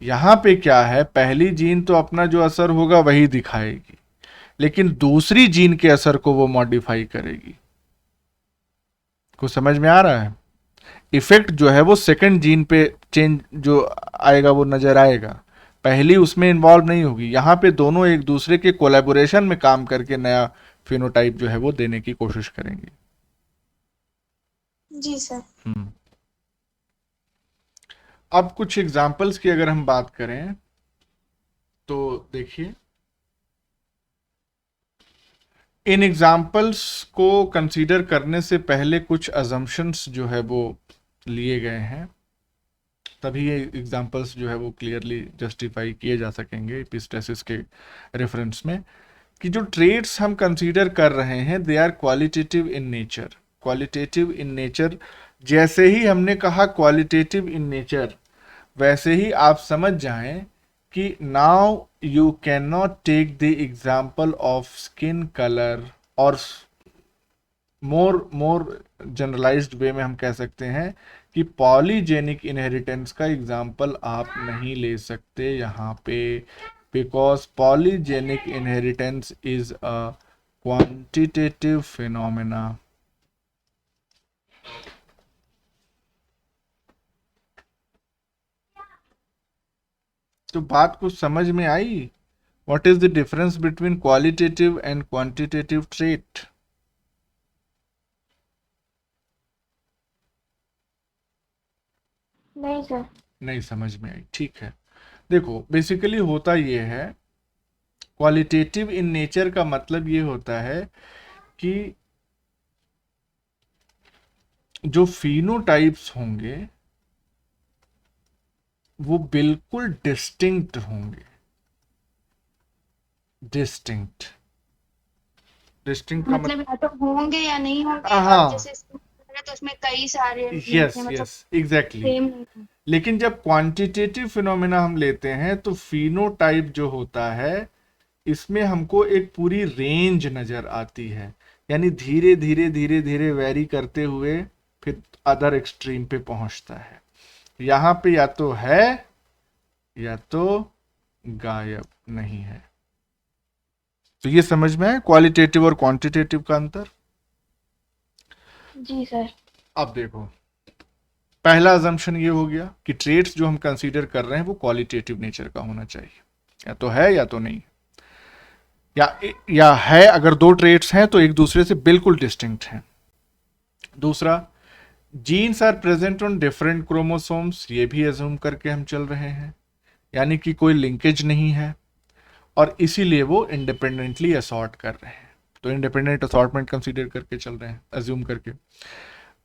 यहां पे क्या है, पहली जीन तो अपना जो असर होगा वही दिखाएगी, लेकिन दूसरी जीन के असर को वो मॉडिफाई करेगी। कुछ समझ में आ रहा है? इफेक्ट जो है वो सेकंड जीन पे चेंज जो आएगा वो नजर आएगा, पहली उसमें इन्वॉल्व नहीं होगी। यहां पे दोनों एक दूसरे के कोलैबोरेशन में काम करके नया फिनोटाइप जो है वो देने की कोशिश करेंगे। जी सर। अब कुछ एग्जाम्पल्स की अगर हम बात करें तो देखिए, इन एग्जाम्पल्स को कंसीडर करने से पहले कुछ अजम्पशंस जो है वो लिए गए हैं, तभी ये एग्जाम्पल्स जो है वो क्लियरली जस्टिफाई किए जा सकेंगे एपिस्टेसिस के रेफरेंस में, कि जो ट्रेड्स हम कंसीडर कर रहे हैं they are qualitative in nature. Qualitative in nature, जैसे ही हमने कहा क्वालिटेटिव इन नेचर, वैसे ही आप समझ जाएं कि now you can not take the example of skin colour, और मोर जनरलाइज्ड वे में हम कह सकते हैं कि पॉलीजेनिक इनहेरिटेंस का एग्जाम्पल आप नहीं ले सकते यहाँ पे, because polygenic inheritance is a quantitative phenomena. तो बात कुछ समझ में आई? What is the difference between qualitative and quantitative trait? नहीं सर। नहीं समझ में आई, ठीक है। देखो बेसिकली होता ये है, क्वालिटेटिव इन नेचर का मतलब ये होता है कि जो फिनोटाइप्स होंगे वो बिल्कुल डिस्टिंक्ट होंगे। डिस्टिंक्ट का मतलब या तो होंगे या नहीं होंगे। हाँ, जैसे तो उसमें कई सारे यस यस एग्जैक्टली। सेम। लेकिन जब क्वांटिटेटिव फिनोमेना हम लेते हैं तो फिनोटाइप जो होता है इसमें हमको एक पूरी रेंज नजर आती है, यानी धीरे धीरे धीरे धीरे वेरी करते हुए फिर अदर एक्सट्रीम पे पहुंचता है। यहां पे या तो है या तो गायब नहीं है। तो ये समझ में है क्वालिटेटिव और क्वांटिटेटिव का अंतर? जी सर। अब देखो, पहला अजम्पशन ये हो गया कि ट्रेट्स जो हम कंसीडर कर रहे हैं वो क्वालिटेटिव नेचर का होना चाहिए, या तो है या तो नहीं, या है अगर दो ट्रेट्स हैं तो एक दूसरे से बिल्कुल डिस्टिंक्ट हैं। दूसरा, genes are present on different chromosomes, ये भी अज्यूम करके हम चल रहे हैं, यानी कि कोई लिंकेज नहीं है और इसीलिए वो इंडिपेंडेंटली असॉर्ट कर रहे हैं। तो इंडिपेंडेंट असॉर्टमेंट कंसीडर करके चल रहे हैं, अज्यूम करके।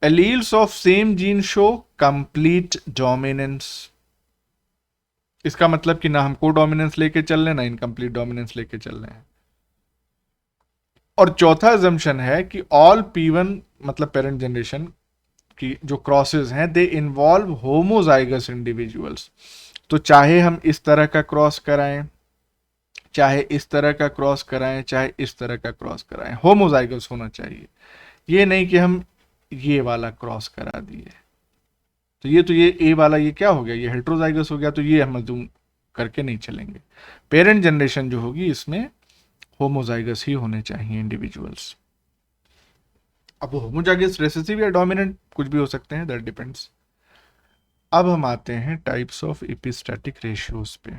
Alleles of same gene show complete dominance, इसका मतलब कि ना हम को डोमिनेंस लेके चल रहे हैं ना इनकम्प्लीट डोमिनेंस लेके चल रहे हैं। और चौथा अजम्पशन है कि ऑल P1 मतलब पेरेंट जनरेशन की जो क्रॉसेस हैं दे इन्वॉल्व होमोजाइगस इंडिविजुअल्स। तो चाहे हम इस तरह का क्रॉस कराएं, चाहे इस तरह का क्रॉस कराएं, चाहे इस तरह का क्रॉस कराएं, होमोजाइगस होना चाहिए। ये नहीं कि हम ये वाला क्रॉस करा दिए तो ये ए वाला ये क्या हो गया, ये हेट्रोजाइगस हो गया, तो ये हम अज्यूम करके नहीं चलेंगे। पेरेंट जनरेशन जो होगी इसमें होमोजाइगस ही होने चाहिए इंडिविजुअल्स। अब होमोजाइगस रिसेसिव या डोमिनेंट कुछ भी हो सकते हैं, दैट डिपेंड्स। अब हम आते हैं टाइप्स ऑफ एपिस्टैटिक रेशियोज पे,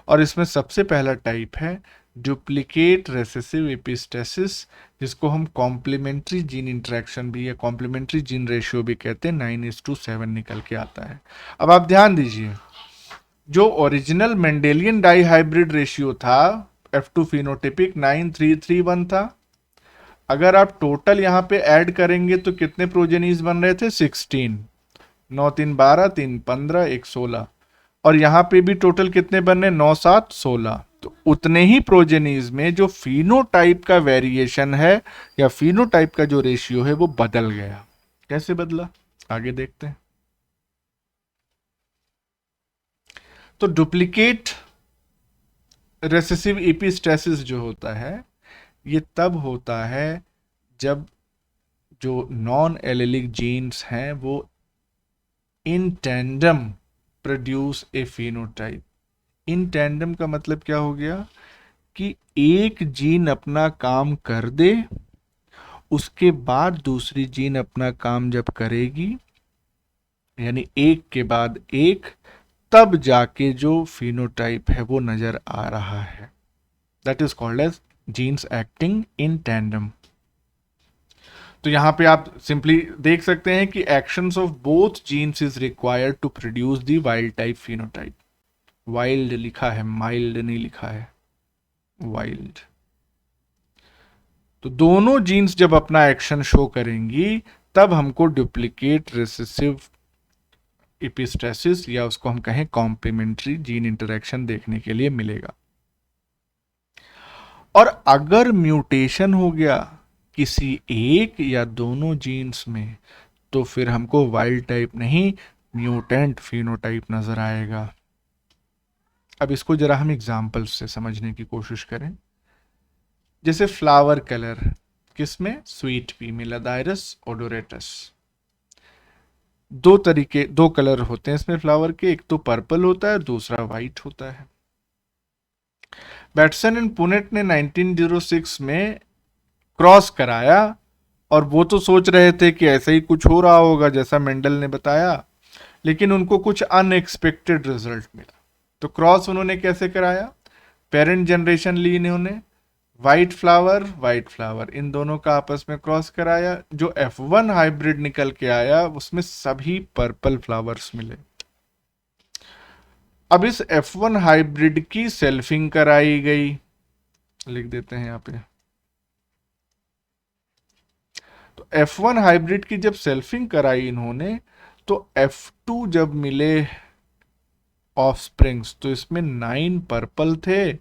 और इसमें सबसे पहला टाइप है डुप्लीकेट रेसेसिव एपिस्टेसिस, जिसको हम कॉम्प्लीमेंट्री जीन इंटरेक्शन भी या कॉम्प्लीमेंट्री जीन रेशियो भी कहते हैं, 9:7 निकल के आता है। अब आप ध्यान दीजिए, जो ओरिजिनल मेंडेलियन डाइहाइब्रिड रेशियो था F2 फिनोटिपिक 9:3:3:1 था। अगर आप टोटल यहाँ पे ऐड करेंगे तो कितने प्रोजेनीज बन रहे थे? 16, 9 3 12, 3 15, 1 16, और यहाँ पे भी टोटल कितने बन रहे? 9 7 16। तो उतने ही प्रोजेनीज में जो फिनोटाइप का वेरिएशन है या फिनोटाइप का जो रेशियो है वो बदल गया। कैसे बदला, आगे देखते हैं। तो डुप्लीकेट रेसेसिव एपिस्टेसिस जो होता है ये तब होता है जब जो नॉन एलेलिक जीन्स हैं वो in tandem produce a phenotype. In tandem का मतलब क्या हो गया कि एक जीन अपना काम कर दे, उसके बाद दूसरी जीन अपना काम जब करेगी, यानी एक के बाद एक, तब जाके जो फिनोटाइप है वो नजर आ रहा है। That is called as genes acting in tandem. तो यहां पे आप सिंपली देख सकते हैं कि actions of both genes is required to produce the wild type phenotype. Wild लिखा है, माइल्ड नहीं लिखा है, वाइल्ड। तो दोनों जीन्स जब अपना एक्शन शो करेंगी तब हमको डुप्लीकेट रेसेसिव एपिस्टेसिस या उसको हम कहें कॉम्प्लीमेंट्री जीन इंटरेक्शन देखने के लिए मिलेगा। और अगर म्यूटेशन हो गया किसी एक या दोनों जीन्स में तो फिर हमको वाइल्ड टाइप नहीं म्यूटेंट फिनोटाइप नजर आएगा। अब इसको जरा हम एग्जाम्पल्स से समझने की कोशिश करें। जैसे फ्लावर कलर, किसमें? स्वीट पी में, लदाइरस ओडोरेटस। दो कलर होते हैं इसमें फ्लावर के, एक तो पर्पल होता है, दूसरा वाइट होता है। बैटसन एंड पुनेट ने 1906 में क्रॉस कराया और वो तो सोच रहे थे कि ऐसा ही कुछ हो रहा होगा जैसा मेंडल ने बताया, लेकिन उनको कुछ अनएक्सपेक्टेड रिजल्ट मिला। तो क्रॉस उन्होंने कैसे कराया? पेरेंट जनरेशन ली इन्होंने, व्हाइट फ्लावर इन दोनों का आपस में क्रॉस कराया। जो F1 हाइब्रिड निकल के आया उसमें सभी पर्पल फ्लावर्स मिले। अब इस F1 हाइब्रिड की सेल्फिंग कराई गई, लिख देते हैं यहां पे। तो F1 हाइब्रिड की जब सेल्फिंग कराई इन्होंने तो F2 जब मिले ऑफस्प्रिंग्स तो इसमें 9 पर्पल थे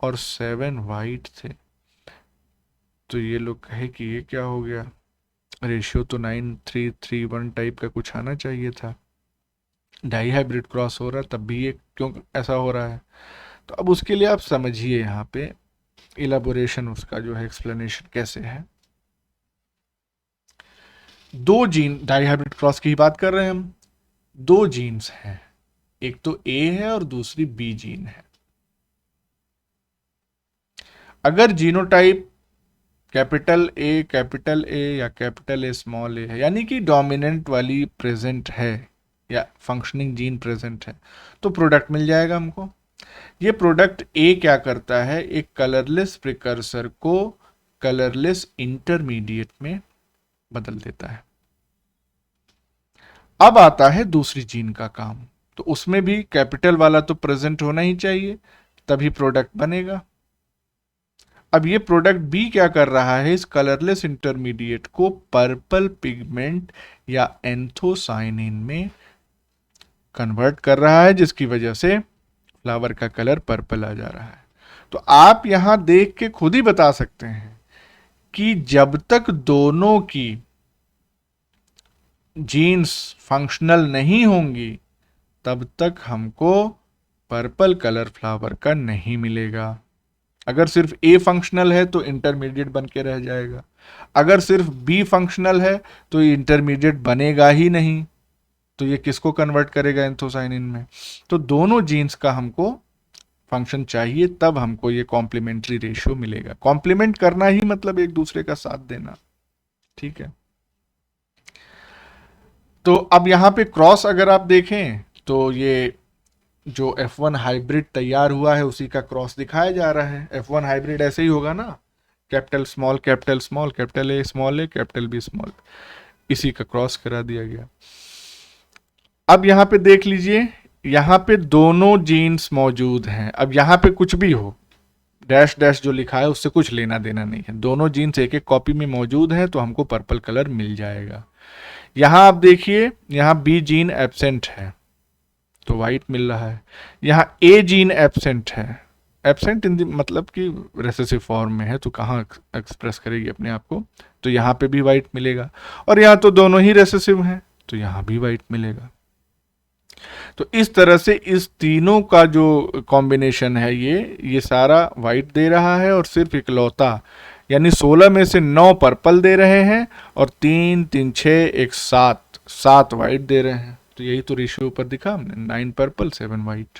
और 7 वाइट थे। तो ये लोग कहे कि ये क्या हो गया, रेशियो तो 9:3:3:1 टाइप का कुछ आना चाहिए था, डाई हाइब्रिड क्रॉस हो रहा तब भी ये क्यों ऐसा हो रहा है? तो अब उसके लिए आप समझिए यहाँ पे इलाबोरेशन उसका जो है एक्सप्लेनेशन कैसे है। दो जीन, डाई हाइब्रिड क्रॉस की ही बात कर रहे हैं हम, दो जीन्स हैं, एक तो ए है और दूसरी बी जीन है। अगर जीनोटाइप कैपिटल ए या कैपिटल ए स्मॉल ए है, यानी कि डोमिनेंट वाली प्रेजेंट है या फंक्शनिंग जीन प्रेजेंट है, तो प्रोडक्ट मिल जाएगा हमको। ये प्रोडक्ट ए क्या करता है, एक कलरलेस प्रिकर्सर को कलरलेस इंटरमीडिएट में बदल देता है। अब आता है दूसरी जीन का काम, तो उसमें भी कैपिटल वाला तो प्रेजेंट होना ही चाहिए तभी प्रोडक्ट बनेगा। अब ये प्रोडक्ट बी क्या कर रहा है, इस कलरलेस इंटरमीडिएट को पर्पल पिगमेंट या एंथोसाइनिन में कन्वर्ट कर रहा है, जिसकी वजह से फ्लावर का कलर पर्पल आ जा रहा है। तो आप यहां देख के खुद ही बता सकते हैं कि जब तक दोनों की जीन्स फंक्शनल नहीं होंगी तब तक हमको पर्पल कलर फ्लावर का नहीं मिलेगा। अगर सिर्फ ए फंक्शनल है तो इंटरमीडिएट बन के रह जाएगा, अगर सिर्फ बी फंक्शनल है तो ये इंटरमीडिएट बनेगा ही नहीं। तो ये किसको कन्वर्ट करेगा, एंथोसाइनिन में। तो दोनों जीन्स का हमको फंक्शन चाहिए तब हमको ये कॉम्प्लीमेंट्री रेशियो मिलेगा। कॉम्प्लीमेंट करना ही मतलब एक दूसरे का साथ देना, ठीक है। तो अब यहां पे क्रॉस अगर आप देखें तो ये जो F1 हाइब्रिड तैयार हुआ है उसी का क्रॉस दिखाया जा रहा है। F1 हाइब्रिड ऐसे ही होगा ना, capital small capital small, capital A small A capital B small, इसी का क्रॉस करा दिया गया। अब यहाँ पे देख लीजिए, यहाँ पे दोनों जीन्स मौजूद हैं। अब यहाँ पे कुछ भी हो, डैश डैश जो लिखा है उससे कुछ लेना देना नहीं है, दोनों जीन्स एक एक कॉपी में मौजूद हैं तो हमको पर्पल कलर मिल जाएगा। यहाँ आप देखिए, यहाँ बी जीन एब्सेंट है तो वाइट मिल रहा है। यहाँ ए जीन एब्सेंट है, एब्सेंट इन द मतलब कि रेसेसिव फॉर्म में है तो कहाँ एक्सप्रेस करेगी अपने आप को, तो यहाँ पे भी वाइट मिलेगा। और यहाँ तो दोनों ही रेसेसिव हैं तो यहाँ भी वाइट मिलेगा। तो इस तरह से इस तीनों का जो कॉम्बिनेशन है ये सारा वाइट दे रहा है, और सिर्फ इकलौता यानी 16 में से 9 पर्पल दे रहे हैं और 3 3 6 1 7 वाइट दे रहे हैं। तो यही तो रेशियो ऊपर दिखा हमने, 9 पर्पल 7 वाइट।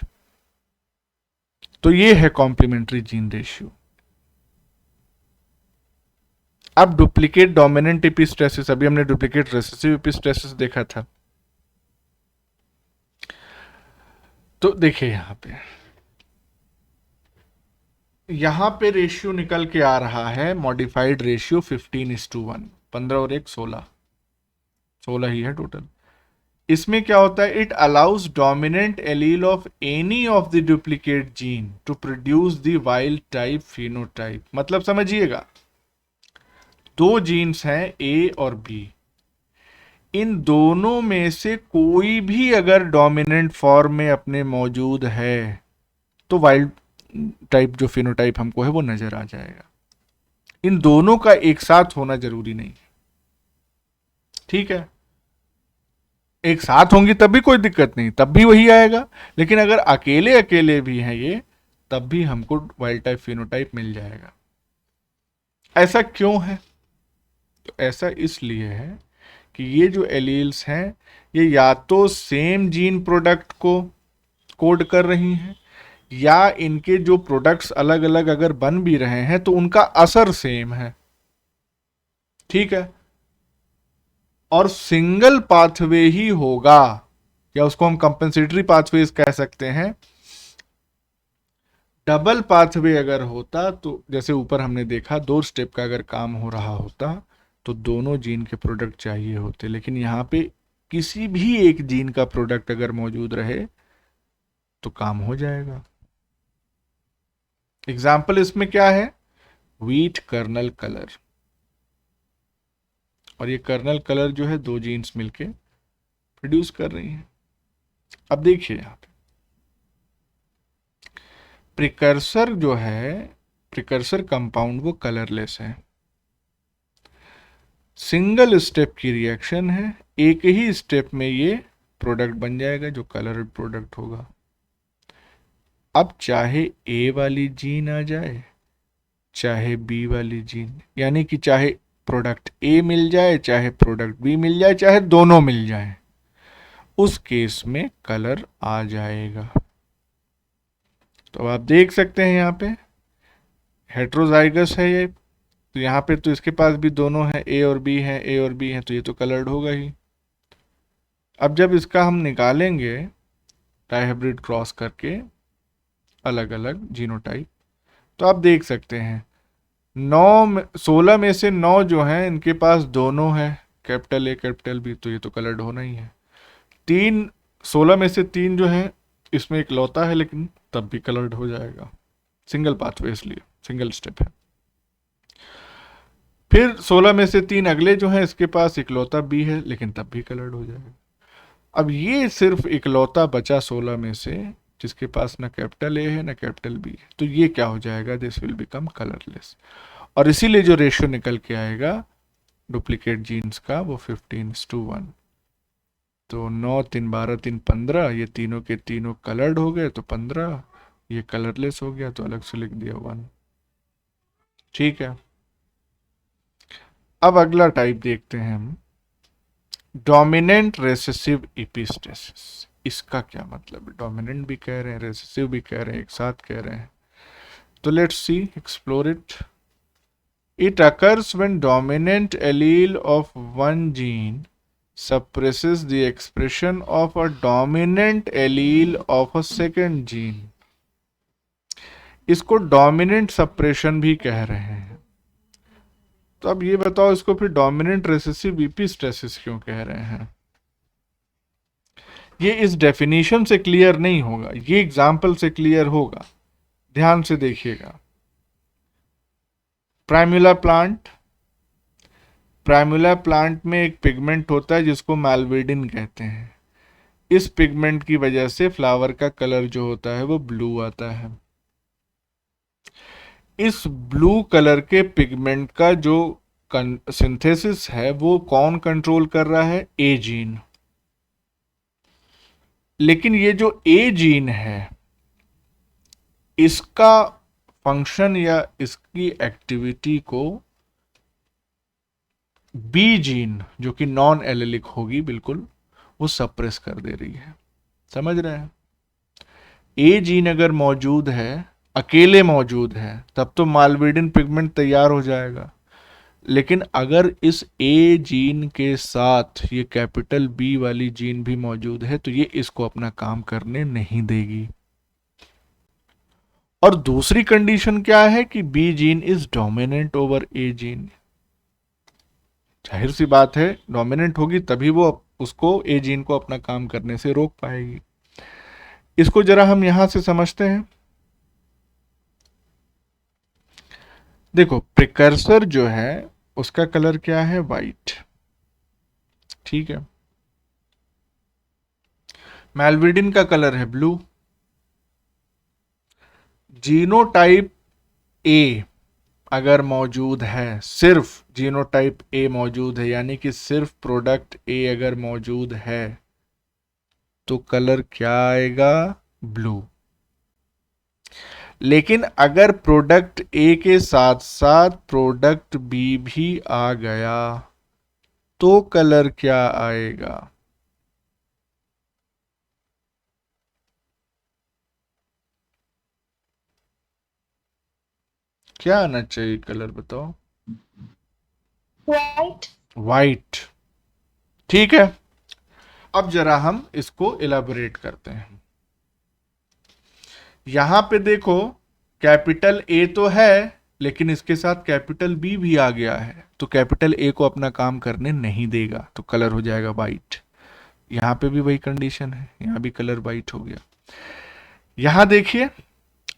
तो ये है कॉम्प्लीमेंट्री जीन रेशियो। अब डुप्लीकेट डोमिनेंट एपिस्टेसिस, अभी हमने डुप्लीकेट रेसेसिव एपिस्टेसिस देखा था। तो देखिए यहां पे रेशियो निकल के आ रहा है मॉडिफाइड रेशियो 15:1, 15 और 1 16 ही है टोटल। इसमें क्या होता है, it allows dominant allele of any of the duplicate gene to produce the wild type phenotype. मतलब समझिएगा, दो जीन्स हैं ए और बी, इन दोनों में से कोई भी अगर डोमिनेंट फॉर्म में अपने मौजूद है तो वाइल्ड टाइप जो फिनोटाइप हमको है वो नजर आ जाएगा। इन दोनों का एक साथ होना जरूरी नहीं है, ठीक है। एक साथ होंगी तब भी कोई दिक्कत नहीं, तब भी वही आएगा। लेकिन अगर अकेले अकेले भी हैं ये, तब भी हमको वाइल्ड टाइप फिनोटाइप मिल जाएगा। ऐसा क्यों है? तो ऐसा इसलिए है कि ये जो एलील्स हैं ये या तो सेम जीन प्रोडक्ट को कोड कर रही हैं, या इनके जो प्रोडक्ट्स अलग अलग अगर बन भी रहे हैं तो उनका असर सेम है, ठीक है। और सिंगल पाथवे ही होगा, या उसको हम कंपेंसेटरी पाथवेज कह सकते हैं। डबल पाथवे अगर होता तो जैसे ऊपर हमने देखा 2 स्टेप का अगर काम हो रहा होता तो दोनों जीन के प्रोडक्ट चाहिए होते, लेकिन यहां पे किसी भी एक जीन का प्रोडक्ट अगर मौजूद रहे तो काम हो जाएगा। एग्जाम्पल इसमें क्या है, व्हीट कर्नल कलर, और ये कर्नल कलर जो है 2 जीन्स मिलके प्रोड्यूस कर रही हैं। अब देखिए यहां पे प्रिकर्सर जो है, प्रिकर्सर कंपाउंड वो कलरलेस है, सिंगल स्टेप की रिएक्शन है, एक ही स्टेप में ये प्रोडक्ट बन जाएगा जो कलर्ड प्रोडक्ट होगा। अब चाहे ए वाली जीन आ जाए चाहे बी वाली जीन, यानी कि चाहे प्रोडक्ट ए मिल जाए चाहे प्रोडक्ट बी मिल जाए चाहे दोनों मिल जाए, उस केस में कलर आ जाएगा। तो आप देख सकते हैं यहाँ पे हेट्रोजाइगस है ये, तो यहाँ पे तो इसके पास भी दोनों है, ए और बी है, ए और बी है, तो ये तो कलर्ड होगा ही। अब जब इसका हम निकालेंगे डाइहाइब्रिड क्रॉस करके अलग अलग जीनोटाइप, तो आप देख सकते हैं 16 में से 9 जो हैं इनके पास दोनों है, कैपिटल ए कैपिटल बी, तो ये तो कलर्ड होना ही है। 16 में से 3 जो है इसमें इकलौता है लेकिन तब भी कलर्ड हो जाएगा, सिंगल पाथवे इसलिए सिंगल स्टेप है। फिर 16 में से 3 अगले जो हैं इसके पास इकलौता बी है लेकिन तब भी कलर्ड हो जाएगा। अब ये सिर्फ इकलौता बचा 16 में से जिसके पास ना कैपिटल ए है ना कैपिटल बी है, तो ये क्या हो जाएगा, दिस विल बिकम कलरलेस। और इसीलिए जो रेशियो निकल के आएगा डुप्लीकेट जीन्स का वो 15:1। तो 9 3 12 3 15, ये तीनों के तीनों कलर्ड हो गए तो 15, ये कलरलेस हो गया तो अलग से लिख दिया 1, ठीक है। अब अगला टाइप देखते हैं हम, डोमिनेंट रेसेसिव एपिस्टेसिस। इसका क्या मतलब है, डोमिनेंट भी कह रहे हैं रेसेसिव भी कह रहे हैं, एक साथ कह रहे हैं। तो let's see, explore it. It occurs when dominant allele of one gene suppresses the expression of a dominant allele of a second gene. इसको डोमिनेंट सप्रेशन भी कह रहे हैं। तो अब ये बताओ, इसको फिर डोमिनेंट रिसेसिव एपिस्टेसिस क्यों कह रहे हैं? ये इस डेफिनेशन से क्लियर नहीं होगा, ये एग्जाम्पल से क्लियर होगा। ध्यान से देखिएगा। प्राइमुला प्लांट में एक पिगमेंट होता है जिसको मैल्वेडिन कहते हैं। इस पिगमेंट की वजह से फ्लावर का कलर जो होता है वो ब्लू आता है। इस ब्लू कलर के पिगमेंट का जो सिंथेसिस है वो कौन कंट्रोल कर रहा है? ए जीन। लेकिन ये जो ए जीन है, इसका फंक्शन या इसकी एक्टिविटी को बी जीन, जो कि नॉन एलेलिक होगी बिल्कुल, वो सप्रेस कर दे रही है। समझ रहे हैं? ए जीन अगर मौजूद है, अकेले मौजूद है, तब तो मैल्वेडिन पिगमेंट तैयार हो जाएगा। लेकिन अगर इस ए जीन के साथ ये कैपिटल बी वाली जीन भी मौजूद है तो ये इसको अपना काम करने नहीं देगी। और दूसरी कंडीशन क्या है कि B gene is dominant over A gene. जाहिर सी बात है, डोमिनेंट होगी तभी वो उसको, ए जीन को अपना काम करने से रोक पाएगी। इसको जरा हम यहां से समझते हैं। देखो, प्रिकर्सर जो है उसका कलर क्या है? वाइट। ठीक है। मैल्वेडिन का कलर है ब्लू। जीनोटाइप ए अगर मौजूद है, सिर्फ जीनोटाइप ए मौजूद है, यानी कि सिर्फ प्रोडक्ट ए अगर मौजूद है, तो कलर क्या आएगा? ब्लू। लेकिन अगर प्रोडक्ट ए के साथ साथ प्रोडक्ट बी भी आ गया तो कलर क्या आएगा? क्या आना चाहिए कलर? बताओ। वाइट। वाइट। ठीक है। अब जरा हम इसको इलाबोरेट करते हैं। यहां पे देखो, कैपिटल ए तो है लेकिन इसके साथ कैपिटल बी भी आ गया है, तो कैपिटल ए को अपना काम करने नहीं देगा, तो कलर हो जाएगा वाइट। यहां पे भी वही कंडीशन है, यहां भी कलर वाइट हो गया। यहां देखिए,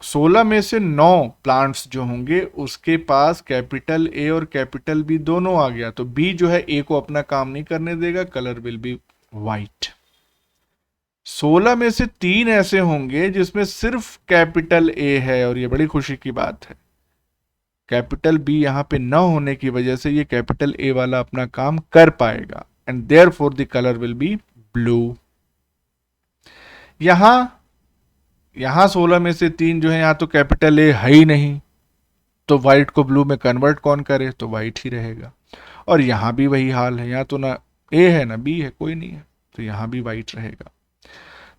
16 में से 9 प्लांट्स जो होंगे उसके पास कैपिटल ए और कैपिटल बी दोनों आ गया, तो बी जो है ए को अपना काम नहीं करने देगा, कलर विल बी वाइट। 16 में से 3 ऐसे होंगे जिसमें सिर्फ कैपिटल ए है, और ये बड़ी खुशी की बात है। कैपिटल बी यहां पे न होने की वजह से ये कैपिटल ए वाला अपना काम कर पाएगा, and therefore the colour will be blue. यहां 16 में से 3 जो है, यहां तो कैपिटल ए है ही नहीं, तो व्हाइट को ब्लू में कन्वर्ट कौन करे? तो व्हाइट ही रहेगा। और यहां भी वही हाल है, यहां तो ना ए है ना बी है, कोई नहीं है, तो यहां भी व्हाइट रहेगा।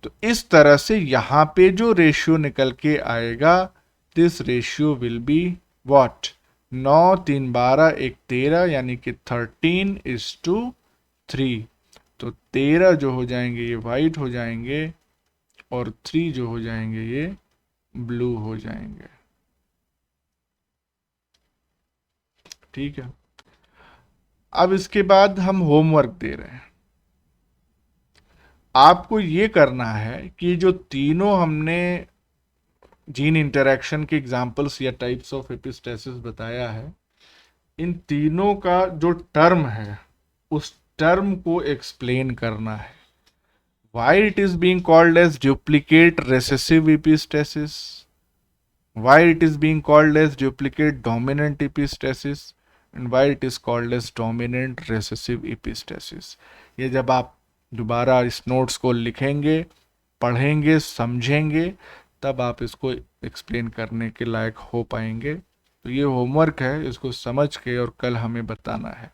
तो इस तरह से यहां पे जो रेशियो निकल के आएगा, this ratio will be what? 9 3 12 1 13, यानी कि 13:3। तो 13 जो हो जाएंगे ये वाइट हो जाएंगे, और 3 जो हो जाएंगे ये ब्लू हो जाएंगे। ठीक है। अब इसके बाद हम होमवर्क दे रहे हैं। आपको ये करना है कि जो तीनों हमने जीन इंटरैक्शन के एग्जांपल्स या टाइप्स ऑफ एपिस्टेसिस बताया है, इन तीनों का जो टर्म है उस टर्म को एक्सप्लेन करना है। Why it is being called as duplicate recessive epistasis? Why it is being called as duplicate dominant epistasis? And why it is called as dominant recessive epistasis? ये जब आप दोबारा इस नोट्स को लिखेंगे, पढ़ेंगे, समझेंगे, तब आप इसको एक्सप्लेन करने के लायक हो पाएंगे। तो ये होमवर्क है, इसको समझ के और कल हमें बताना है।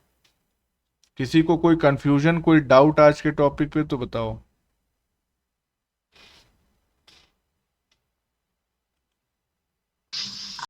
किसी को कोई कंफ्यूजन, कोई डाउट आज के टॉपिक पे तो बताओ।